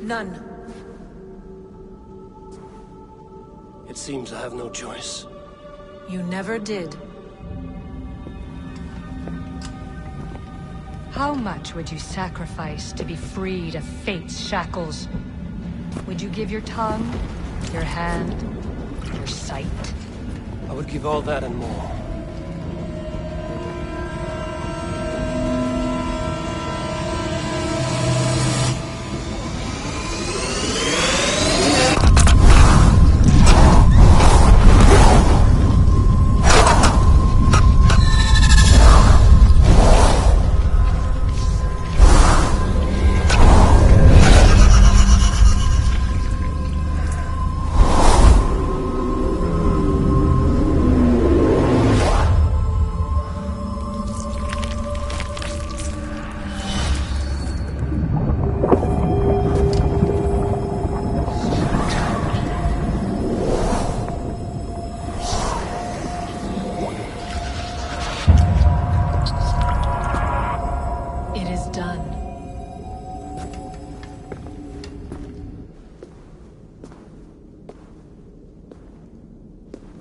None. It seems I have no choice. You never did. How much would you sacrifice to be freed of fate's shackles? Would you give your tongue, your hand, your sight? I would give all that and more.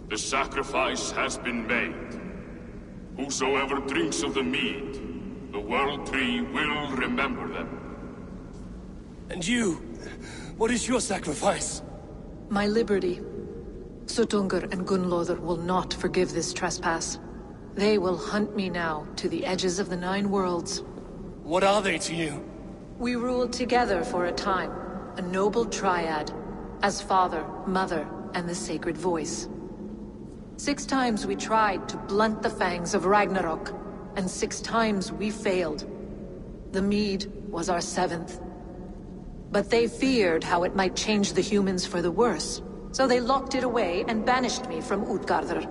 The sacrifice has been made. Whosoever drinks of the mead, the World Tree will remember them. And you? What is your sacrifice? My liberty. Suttungr and Gunlother will not forgive this trespass. They will hunt me now to the edges of the 9 worlds. What are they to you? We ruled together for a time, a noble triad, as father, mother, and the sacred voice. 6 times we tried to blunt the fangs of Ragnarok, and 6 times we failed. The mead was our 7th. But they feared how it might change the humans for the worse, so they locked it away and banished me from Utgardr.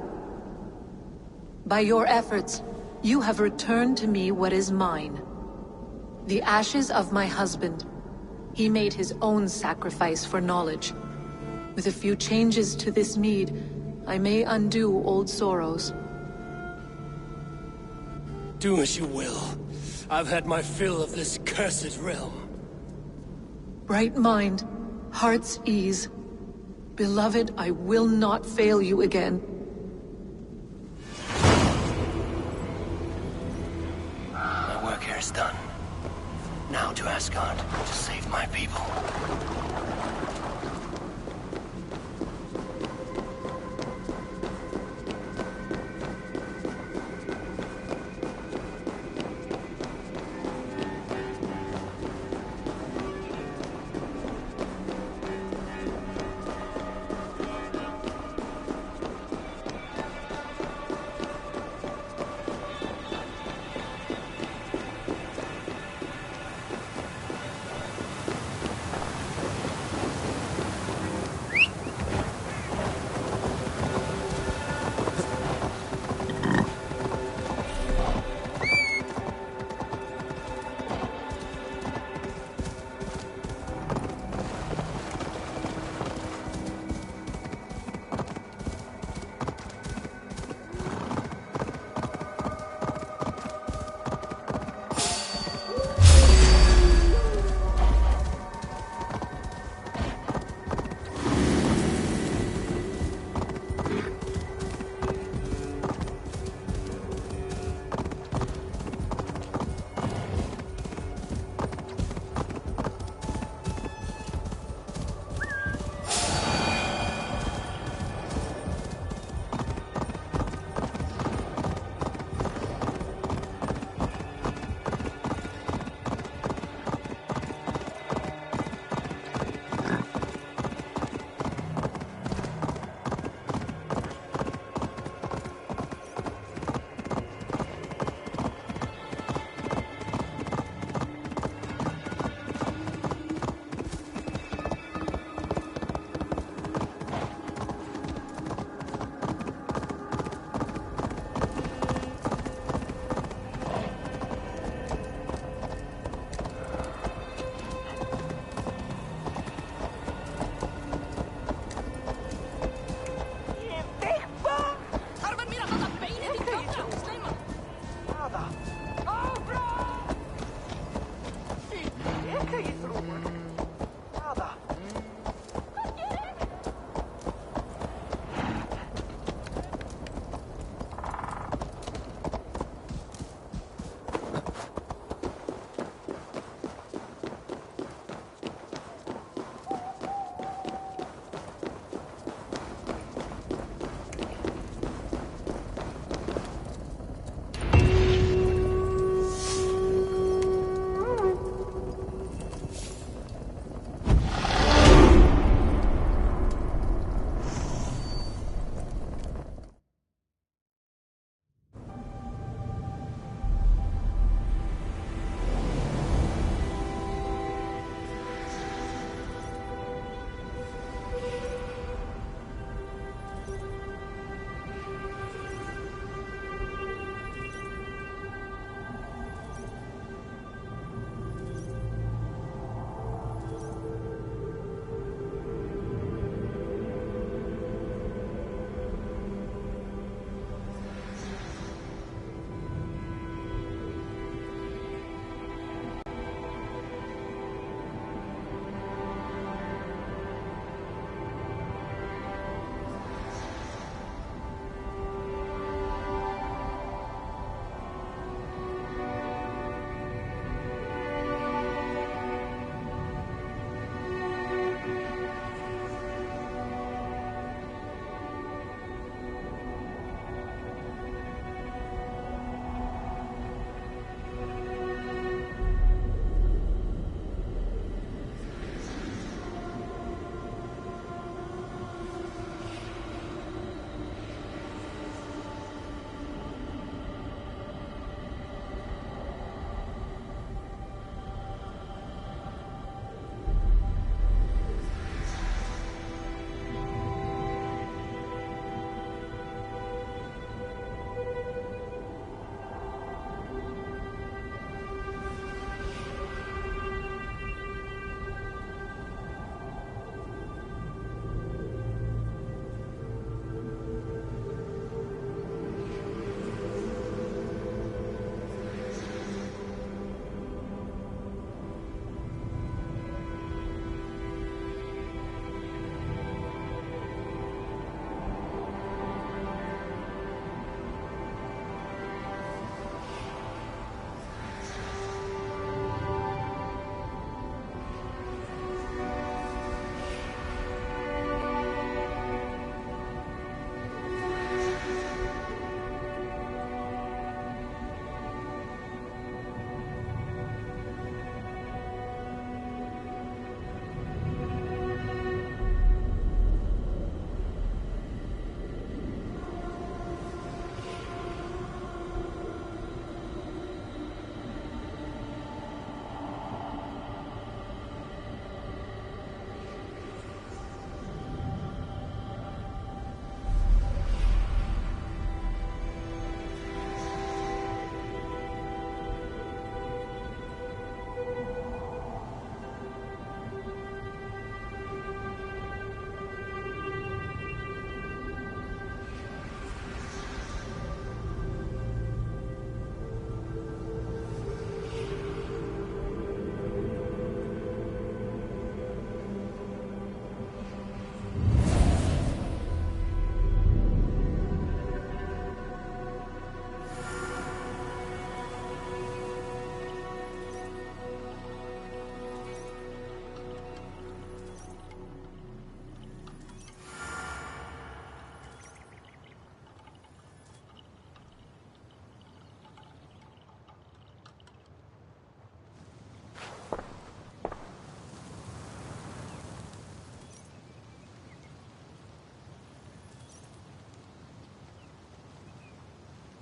By your efforts, you have returned to me what is mine. The ashes of my husband. He made his own sacrifice for knowledge. With a few changes to this mead, I may undo old sorrows. Do as you will. I've had my fill of this cursed realm. Bright mind, heart's ease. Beloved, I will not fail you again. is done. Now to Asgard to save my people.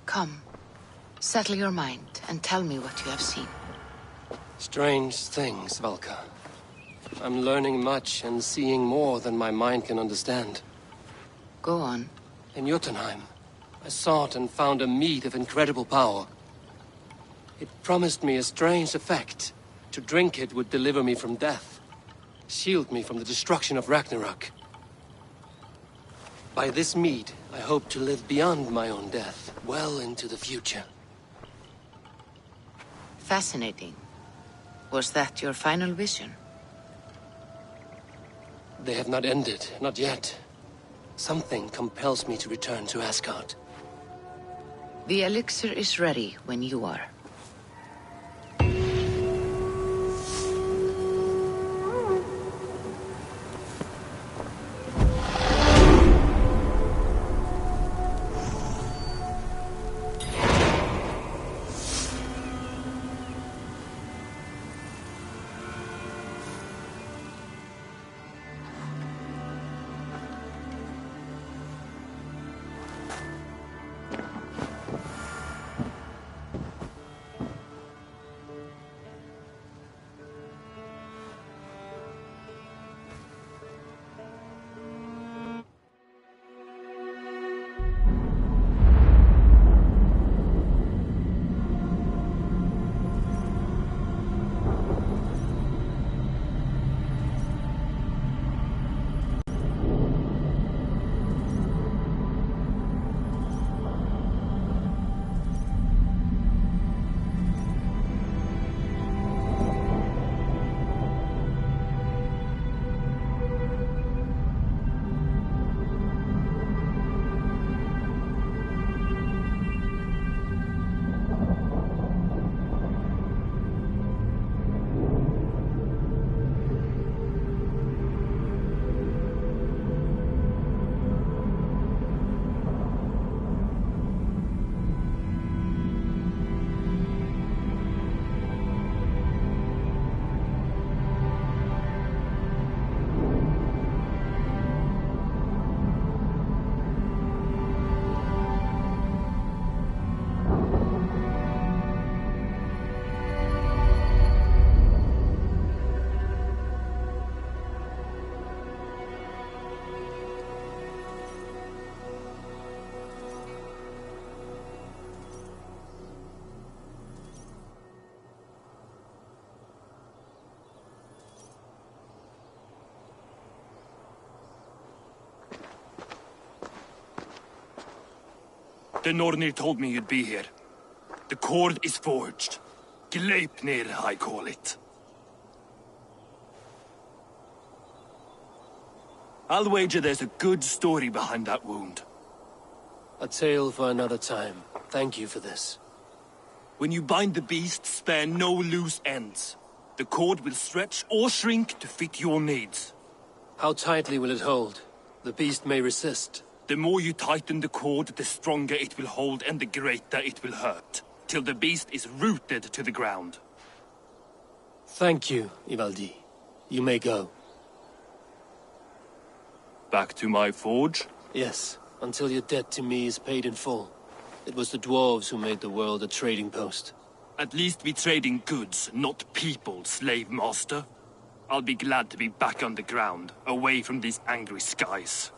Come. Settle your mind and tell me what you have seen. Strange things, Valka. I'm learning much and seeing more than my mind can understand. Go on. In Jotunheim, I sought and found a mead of incredible power. It promised me a strange effect. To drink it would deliver me from death, shield me from the destruction of Ragnarok. By this mead, I hope to live beyond my own death, well into the future. Fascinating. Was that your final vision? They have not ended, not yet. Something compels me to return to Asgard. The elixir is ready when you are. The Nornir told me you'd be here. The cord is forged. Gleipnir, I call it. I'll wager there's a good story behind that wound. A tale for another time. Thank you for this. When you bind the beast, spare no loose ends. The cord will stretch or shrink to fit your needs. How tightly will it hold? The beast may resist. The more you tighten the cord, the stronger it will hold and the greater it will hurt, till the beast is rooted to the ground. Thank you, Ivaldi. You may go. Back to my forge? Yes, until your debt to me is paid in full. It was the dwarves who made the world a trading post. At least we trade in goods, not people, slave master. I'll be glad to be back on the ground, away from these angry skies.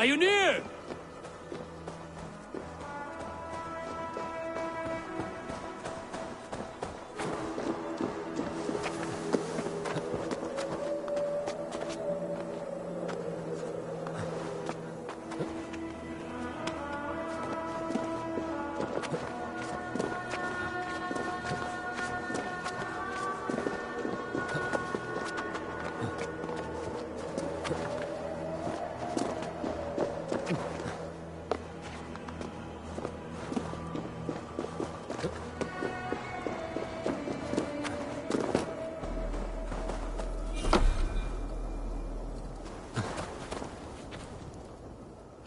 you near?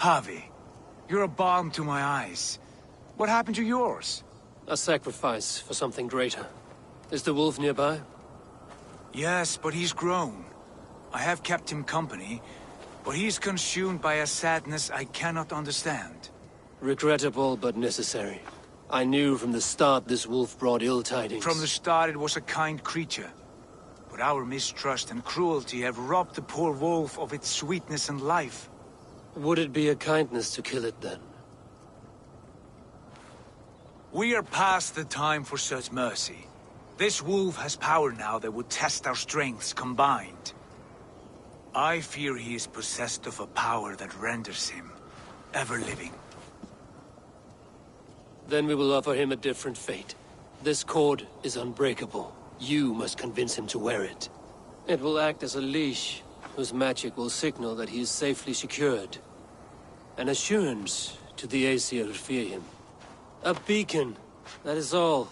Javi, you're a balm to my eyes. What happened to yours? A sacrifice for something greater. Is the wolf nearby? Yes, but he's grown. I have kept him company, but he's consumed by a sadness I cannot understand. Regrettable, but necessary. I knew from the start this wolf brought ill tidings. From the start it was a kind creature. But our mistrust and cruelty have robbed the poor wolf of its sweetness and life. Would it be a kindness to kill it, then? We are past the time for such mercy. This wolf has power now that would test our strengths combined. I fear he is possessed of a power that renders him ever-living. Then we will offer him a different fate. This cord is unbreakable. You must convince him to wear it. It will act as a leash, whose magic will signal that he is safely secured. An assurance to the Aesir who fear him. A beacon, that is all.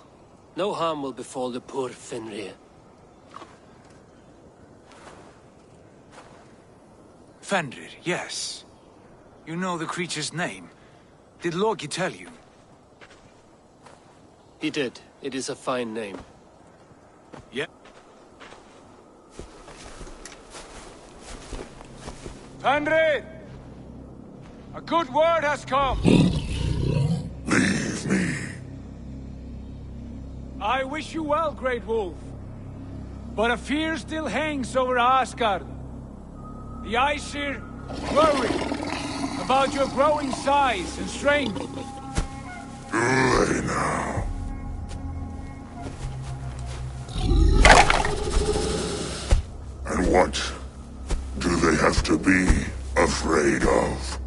No harm will befall the poor Fenrir. Fenrir, yes. You know the creature's name. Did Loki tell you? He did. It is a fine name. Yep. Fenrir! A good word has come! Leave me. I wish you well, Great Wolf. But a fear still hangs over Asgard. The Aesir worry about your growing size and strength. Too late now. And what do they have to be afraid of?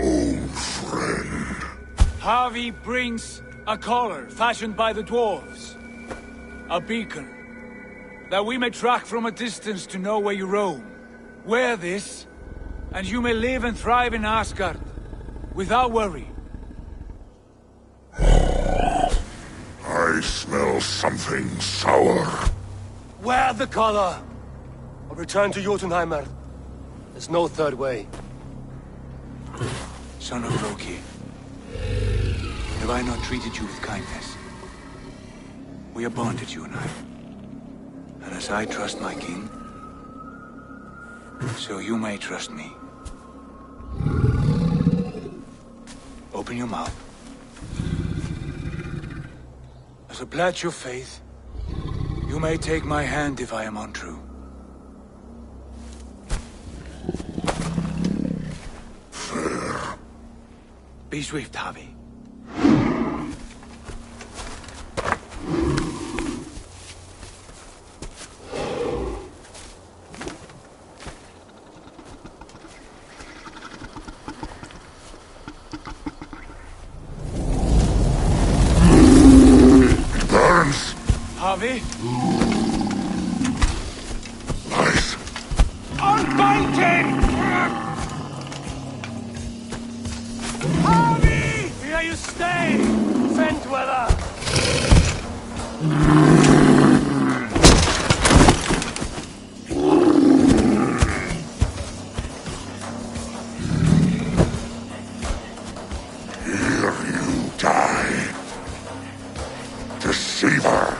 Old friend. Javi brings a collar fashioned by the dwarves. A beacon. That we may track from a distance to know where you roam. Wear this, and you may live and thrive in Asgard, without worry. I smell something sour. Wear the collar! Or return to Jotunheimer. There's no third way. Son of Loki, have I not treated you with kindness? We are bonded, you and I. And as I trust my king, so you may trust me. Open your mouth. As a pledge of faith, you may take my hand if I am untrue. Fair. Be swift, Javi. Javi? Nice. Unbiting! Javi! Here you stay, Fen Dweller! Here you die. Deceiver.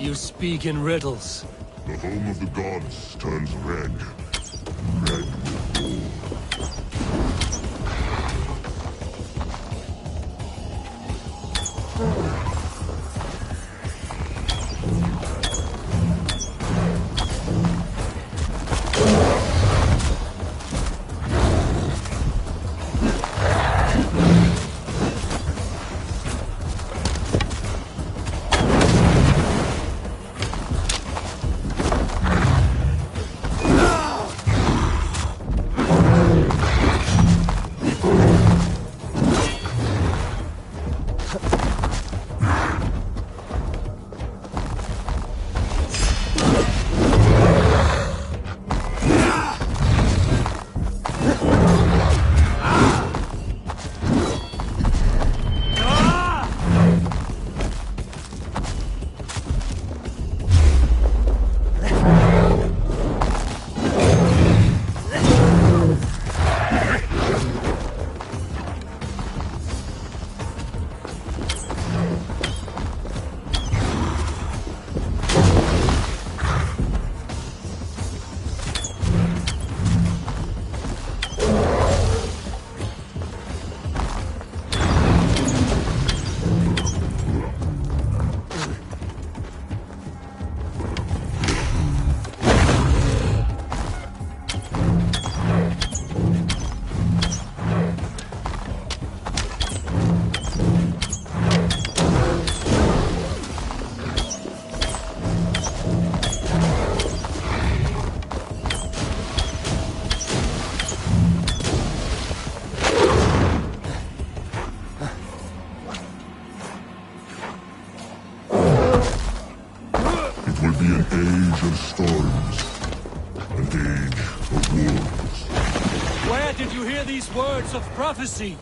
you speak in riddles. The home of the gods turns red. Red with war. age of storms, an age of wars. Where did you hear these words of prophecy?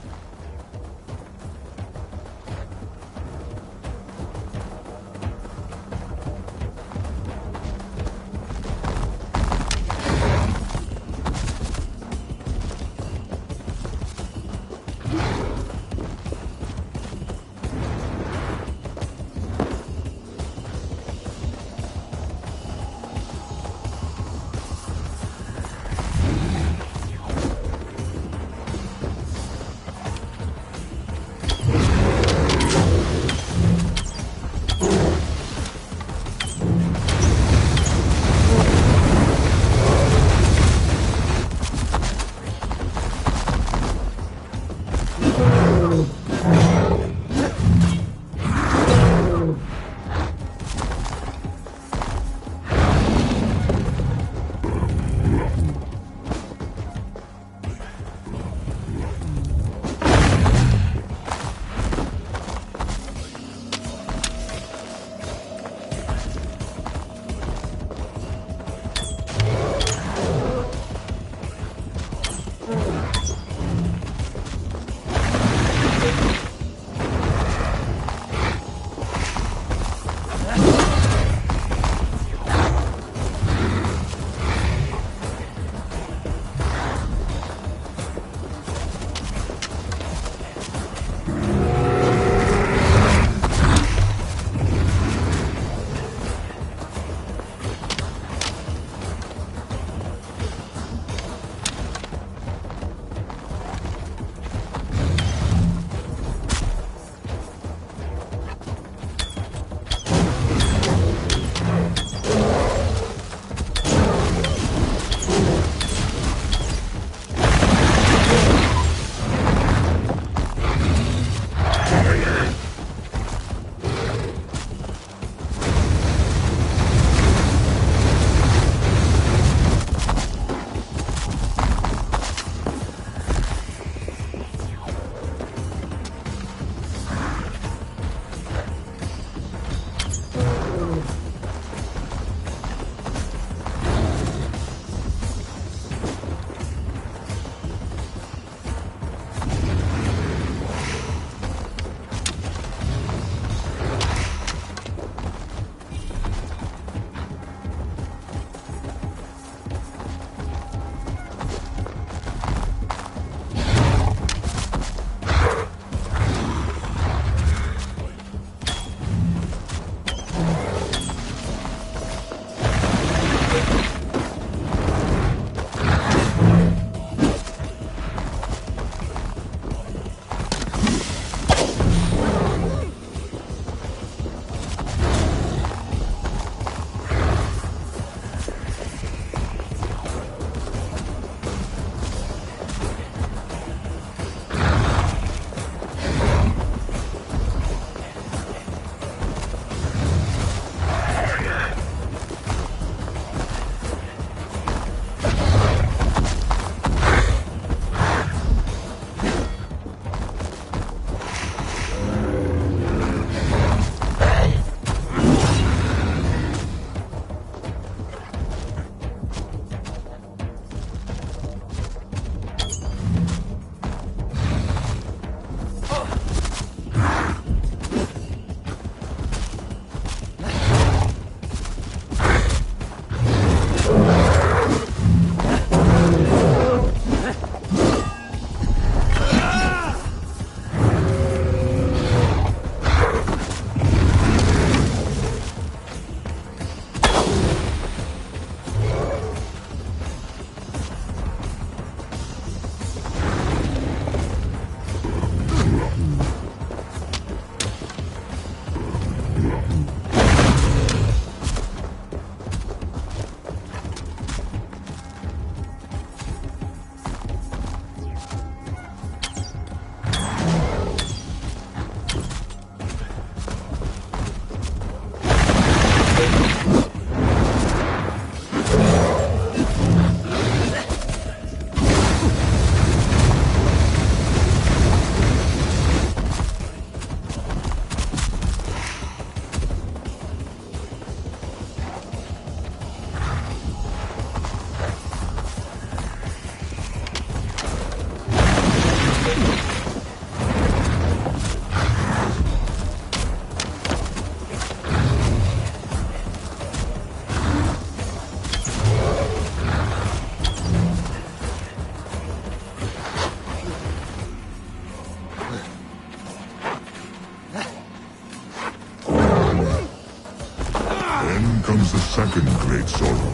comes the second great sorrow,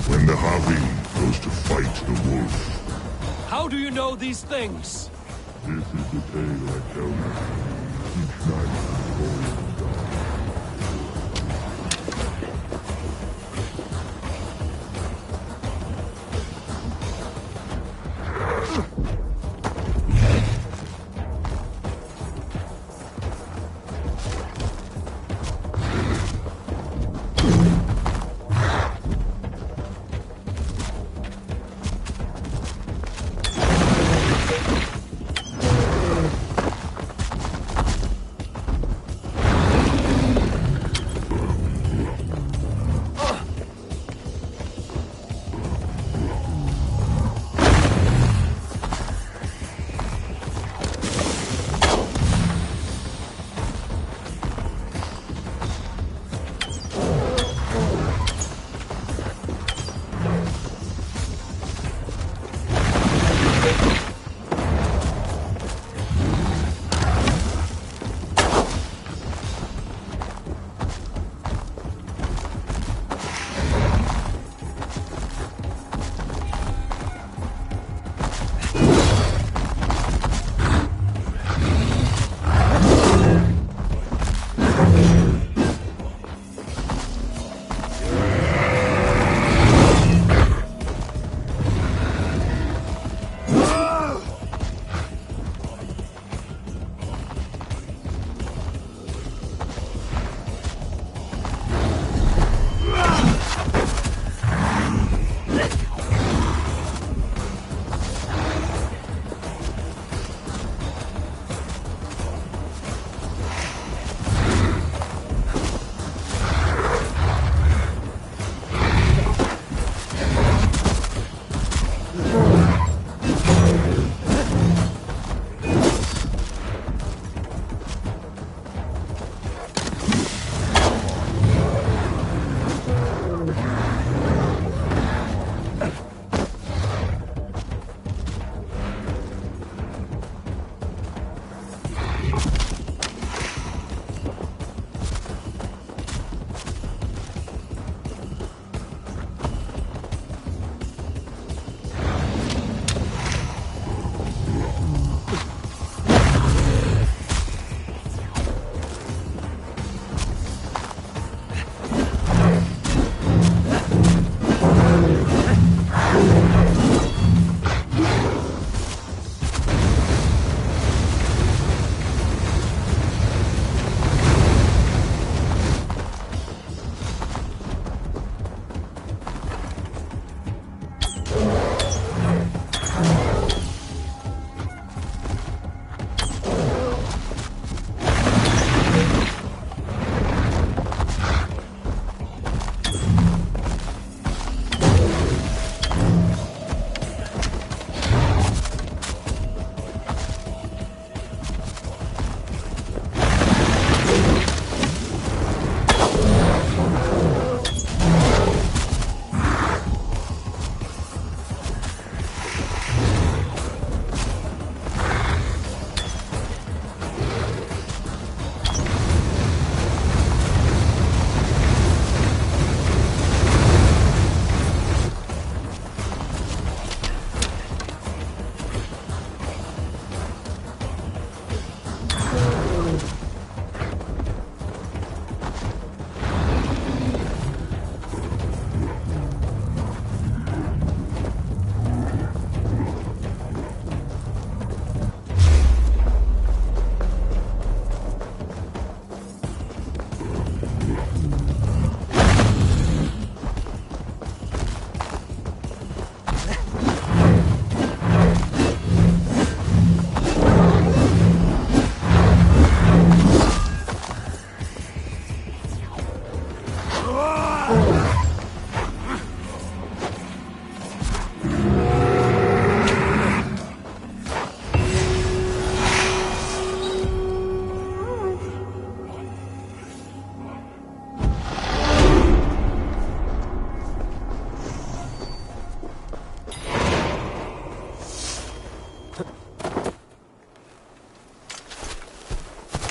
when the Havi goes to fight the wolf. How do you know these things? This is the tale I tell you each night before you die.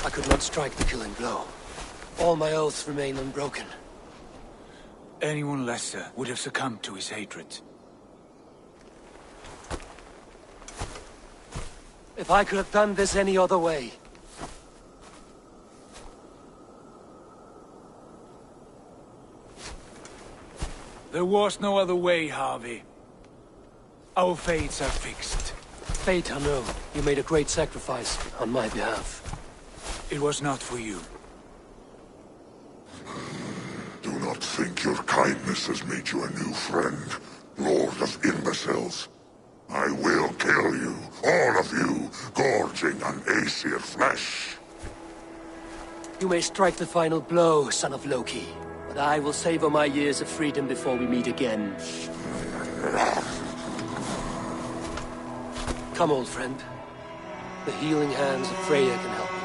I could not strike the killing blow. All my oaths remain unbroken. Anyone lesser would have succumbed to his hatred. If I could have done this any other way. There was no other way, Harvey. Our fates are fixed. Fate, I know. You made a great sacrifice on my behalf. It was not for you. Do not think your kindness has made you a new friend, Lord of Imbeciles. I will kill you, all of you, gorging on Aesir flesh. You may strike the final blow, son of Loki. But I will savor my years of freedom before we meet again. Come, old friend. The healing hands of Freya can help you.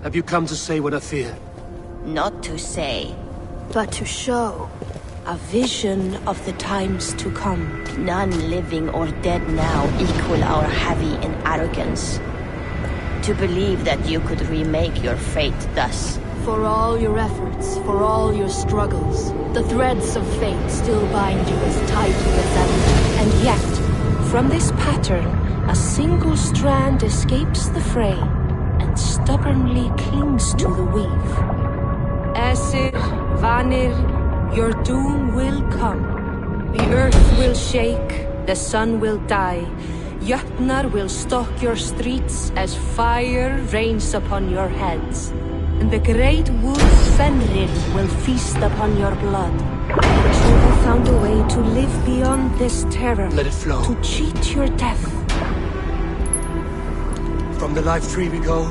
Have you come to say what I fear? Not to say, but to show. A vision of the times to come. None living or dead now equal our heavy in arrogance. To believe that you could remake your fate thus. For all your efforts, for all your struggles, the threads of fate still bind you as tightly as ever. And yet, from this pattern, a single strand escapes the fray and stubbornly clings to the weave. Aesir, Vanir, your doom will come. The earth will shake, the sun will die. Jötnar will stalk your streets as fire rains upon your heads. And the great wolf Fenrir will feast upon your blood. But you have found a way to live beyond this terror. Let it flow. To cheat your death. From the life tree we go,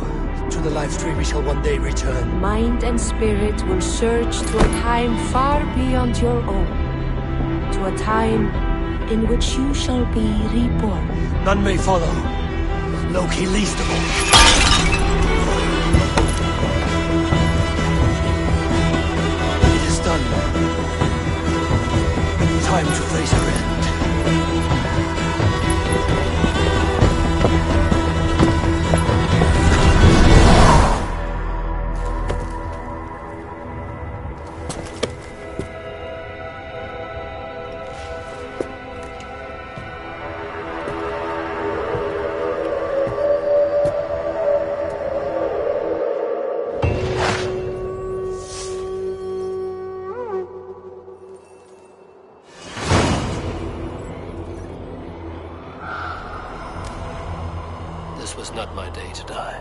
to the life tree we shall one day return. Mind and spirit will surge to a time far beyond your own. To a time in which you shall be reborn. None may follow. Loki least of all. It is done. Time to face our end. This was not my day to die.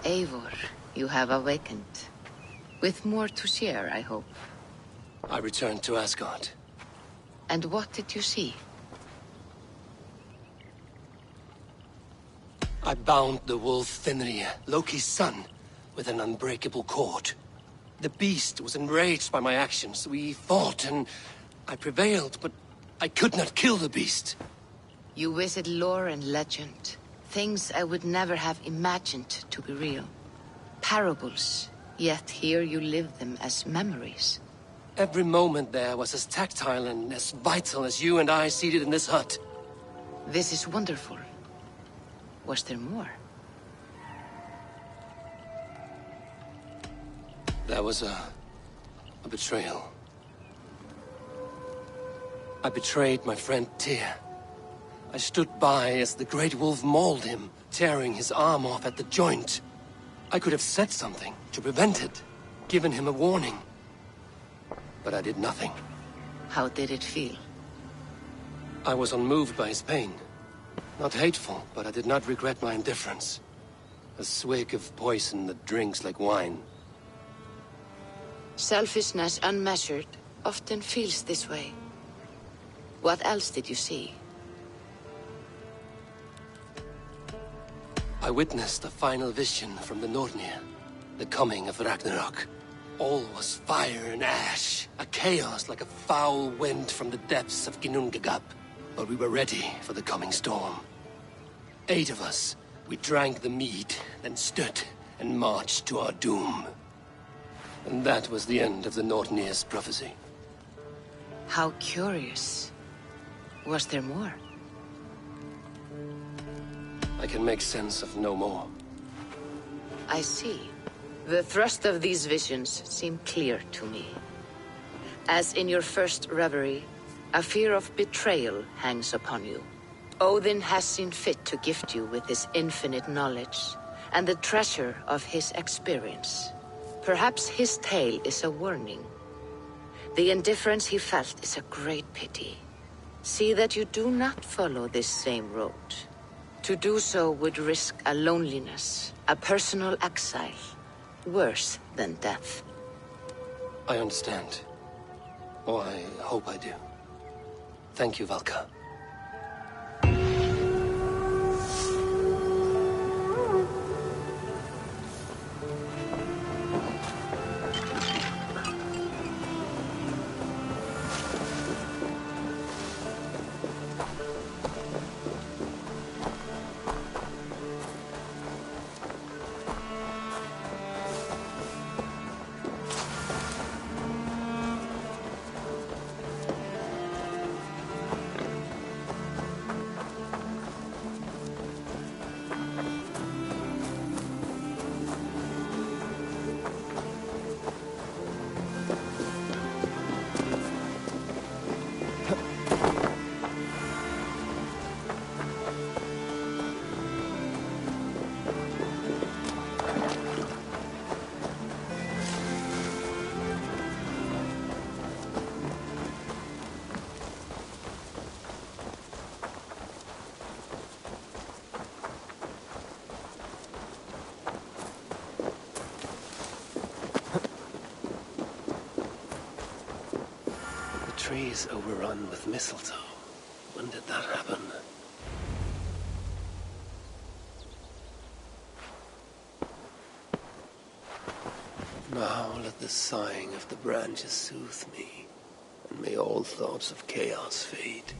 Eivor, you have awakened. With more to share, I hope. I returned to Asgard. And what did you see? I bound the wolf Fenrir, Loki's son, with an unbreakable cord. The beast was enraged by my actions. We fought, and I prevailed, but I could not kill the beast. You visit lore and legend. Things I would never have imagined to be real. Parables, yet here you live them as memories. Every moment there was as tactile and as vital as you and I seated in this hut. This is wonderful. Was there more? There was a betrayal. I betrayed my friend Tyr. I stood by as the great wolf mauled him, tearing his arm off at the joint. I could have said something to prevent it, given him a warning. But I did nothing. How did it feel? I was unmoved by his pain. Not hateful, but I did not regret my indifference. A swig of poison that drinks like wine. Selfishness unmeasured often feels this way. What else did you see? I witnessed a final vision from the Nornir, the coming of Ragnarok. All was fire and ash, a chaos like a foul wind from the depths of Ginnungagap. But we were ready for the coming storm. 8 of us, we drank the mead, then stood and marched to our doom. And that was the end of the Nornir's prophecy. How curious. Was there more? I can make sense of no more. I see. The thrust of these visions seem clear to me. As in your first reverie, a fear of betrayal hangs upon you. Odin has seen fit to gift you with his infinite knowledge, and the treasure of his experience. Perhaps his tale is a warning. The indifference he felt is a great pity. See that you do not follow this same road. To do so would risk a loneliness, a personal exile, worse than death. I understand. Or I hope I do. Thank you, Valka. Trees overrun with mistletoe. When did that happen? Now let the sighing of the branches soothe me, and may all thoughts of chaos fade.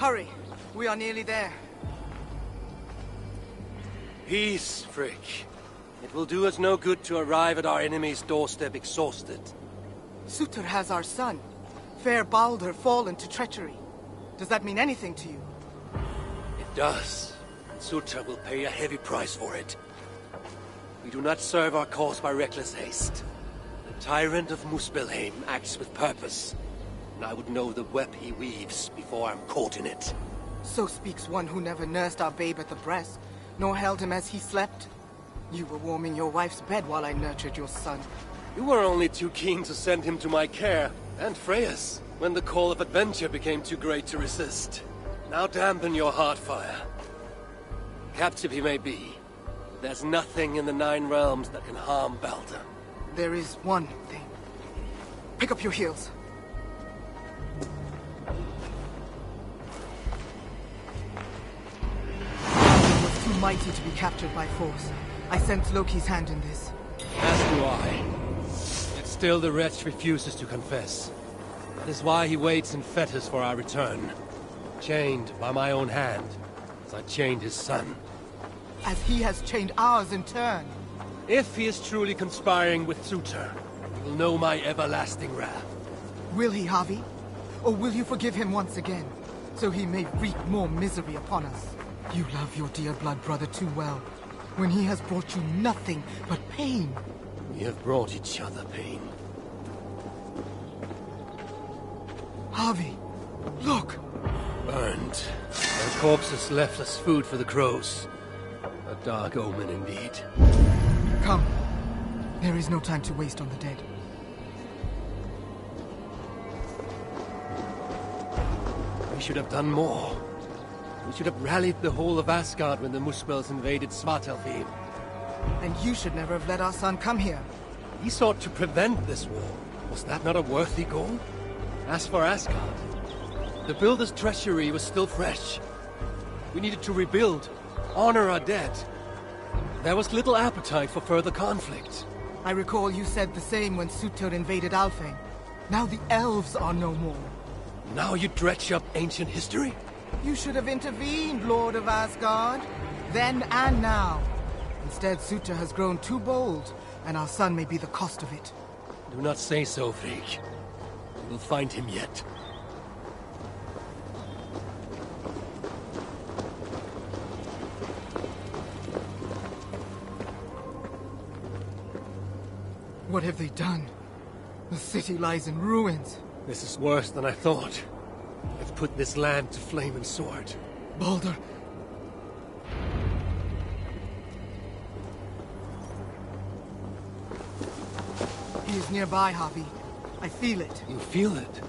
Hurry. We are nearly there. Peace, Frick. It will do us no good to arrive at our enemy's doorstep exhausted. Sutur has our son. Fair Baldur fallen to treachery. Does that mean anything to you? It does. Sutur will pay a heavy price for it. We do not serve our cause by reckless haste. The tyrant of Muspelheim acts with purpose, and I would know the web he weaves before I'm caught in it. So speaks one who never nursed our babe at the breast, nor held him as he slept. You were warming your wife's bed while I nurtured your son. You were only too keen to send him to my care, and Freya's, when the call of adventure became too great to resist. Now dampen your heart fire. Captive he may be, there's nothing in the Nine Realms that can harm Baldur. There is one thing. Pick up your heels. He was too mighty to be captured by force. I sense Loki's hand in this. As do I. Yet still the wretch refuses to confess. That is why he waits in fetters for our return. Chained by my own hand, as I chained his son. As he has chained ours in turn. If he is truly conspiring with Sutur, he will know my everlasting wrath. Will he, Harvey? Or will you forgive him once again, so he may wreak more misery upon us? You love your dear blood brother too well, when he has brought you nothing but pain. We have brought each other pain. Harvey, look! Burned. Their corpses left as food for the crows. A dark omen indeed. Come. There is no time to waste on the dead. We should have done more. We should have rallied the whole of Asgard when the Muspels invaded Svartalfheim. And you should never have let our son come here. He sought to prevent this war. Was that not a worthy goal? As for Asgard, the Builder's treachery was still fresh. We needed to rebuild, honor our dead. There was little appetite for further conflict. I recall you said the same when Sutur invaded Alfheim. Now the elves are no more. Now you dredge up ancient history? You should have intervened, Lord of Asgard. Then and now. Instead, Sutur has grown too bold, and our son may be the cost of it. Do not say so, Frigg. We will find him yet. What have they done? The city lies in ruins. This is worse than I thought. They've put this land to flame and sword. Baldur! He is nearby, Harvey. I feel it. You feel it?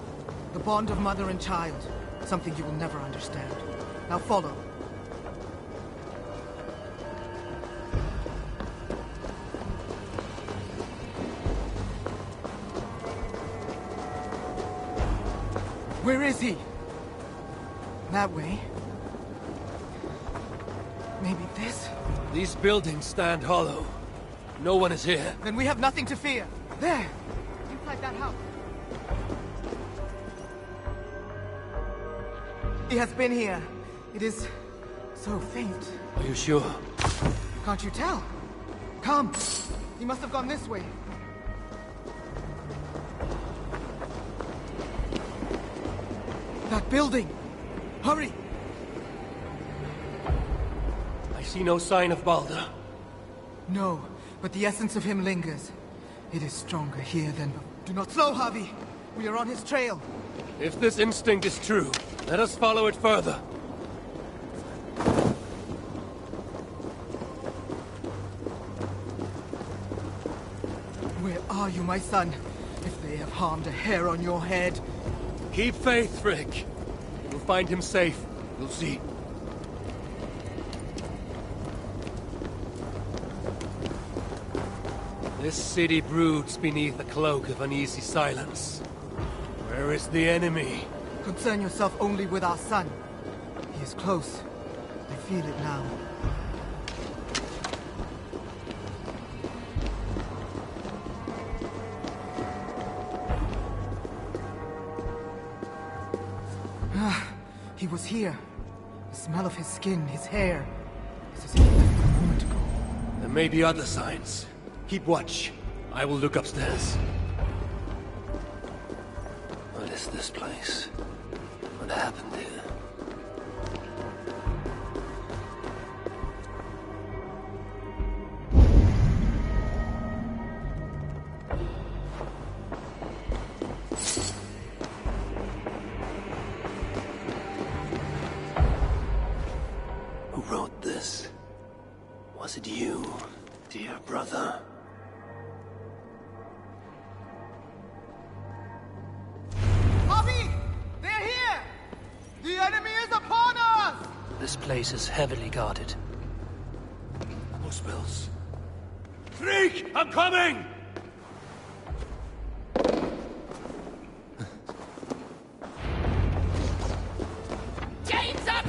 The bond of mother and child. Something you will never understand. Now follow. Where is he? That way. Maybe this? These buildings stand hollow. No one is here. Then we have nothing to fear. There! Inside that house. He has been here. It is so faint. Are you sure? Can't you tell? Come! He must have gone this way. That building! Hurry! I see no sign of Baldur. No, but the essence of him lingers. It is stronger here than... Do not slow, Harvey! We are on his trail. If this instinct is true, let us follow it further. Where are you, my son? If they have harmed a hair on your head... Keep faith, Frick. We'll find him safe. You'll see. This city broods beneath a cloak of uneasy silence. Where is the enemy? Concern yourself only with our son. He is close. I feel it now. He was here. The smell of his skin, his hair. It's as if he left a moment ago. There may be other signs. Keep watch. I will look upstairs. What is this place? What happened here? Who wrote this? Was it you, dear brother? Javi! They're here! The enemy is upon us! This place is heavily guarded. More spells. Freak! I'm coming! Chains up!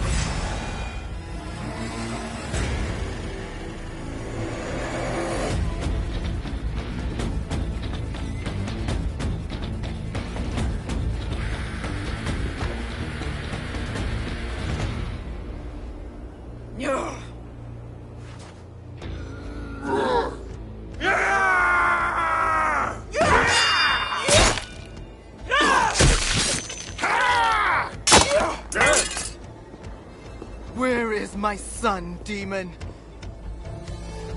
Where is my son, demon?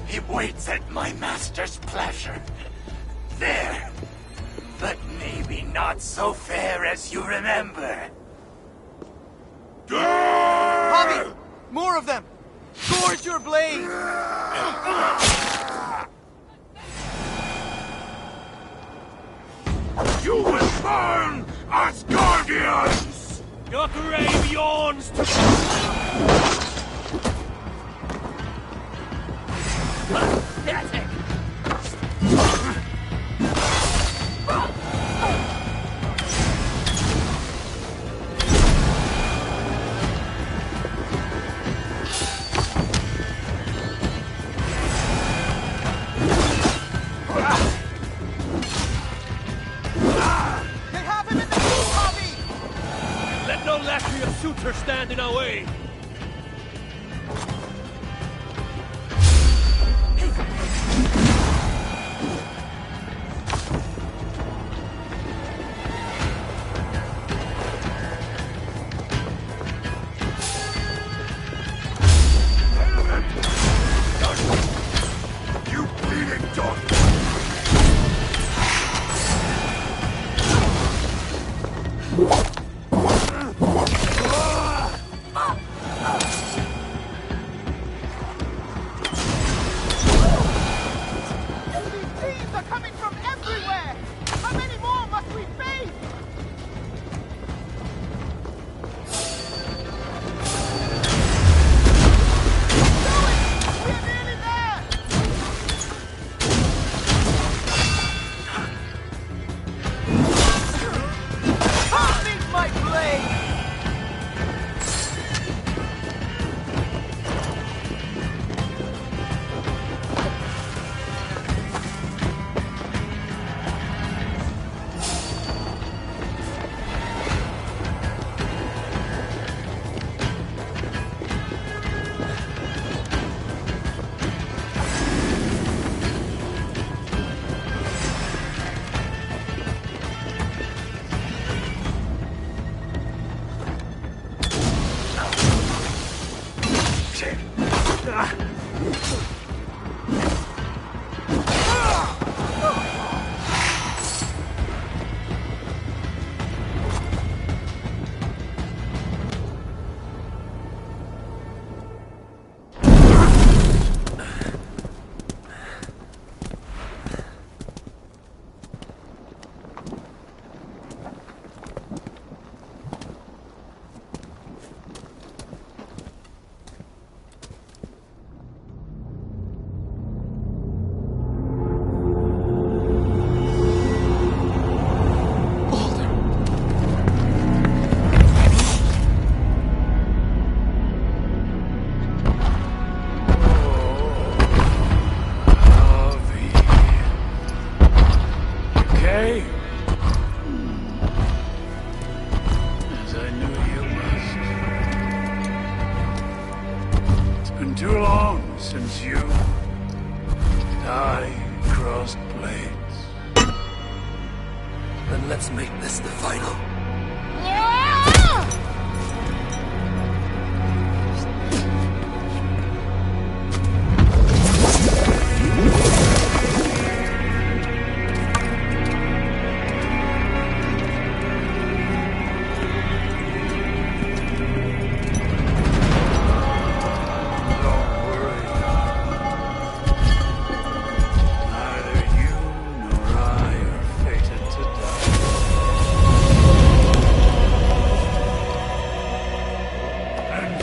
He waits at my master's pleasure. There. But maybe not so fair as you remember. Javi! More of them! Gorge your blade! You will burn, Asgardians! Your grave yawns to... Pathetic! They have him in the queue, Javi! Let no lackey or suitor stand in our way! You bleeding dog! These teams are coming from everywhere! How many more must we face? We're nearly there! Can't leave my blade! Been too long since you and I crossed blades. Then let's make this the final.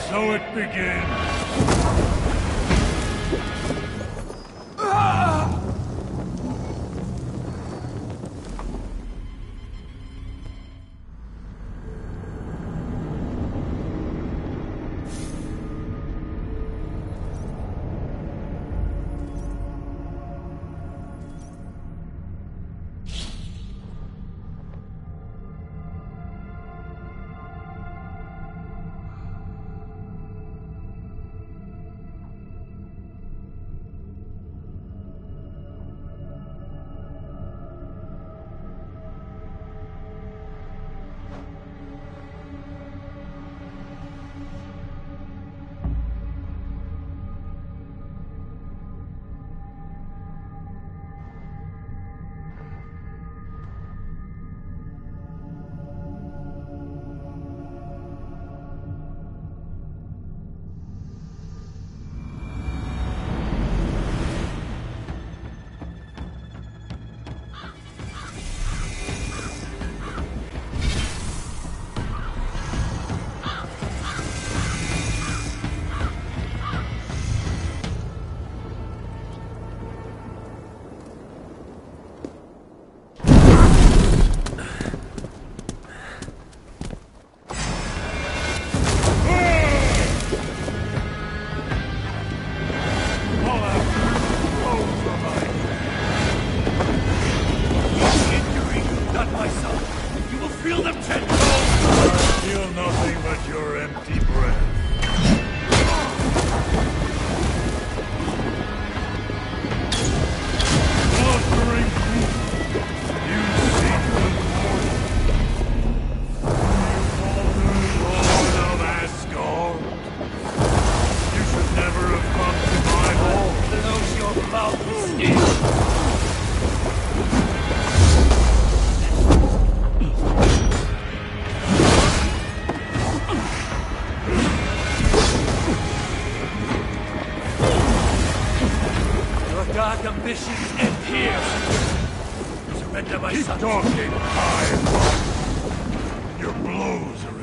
So it begins. Dark ambitions end here. Surrender my son. Keep talking, your blows are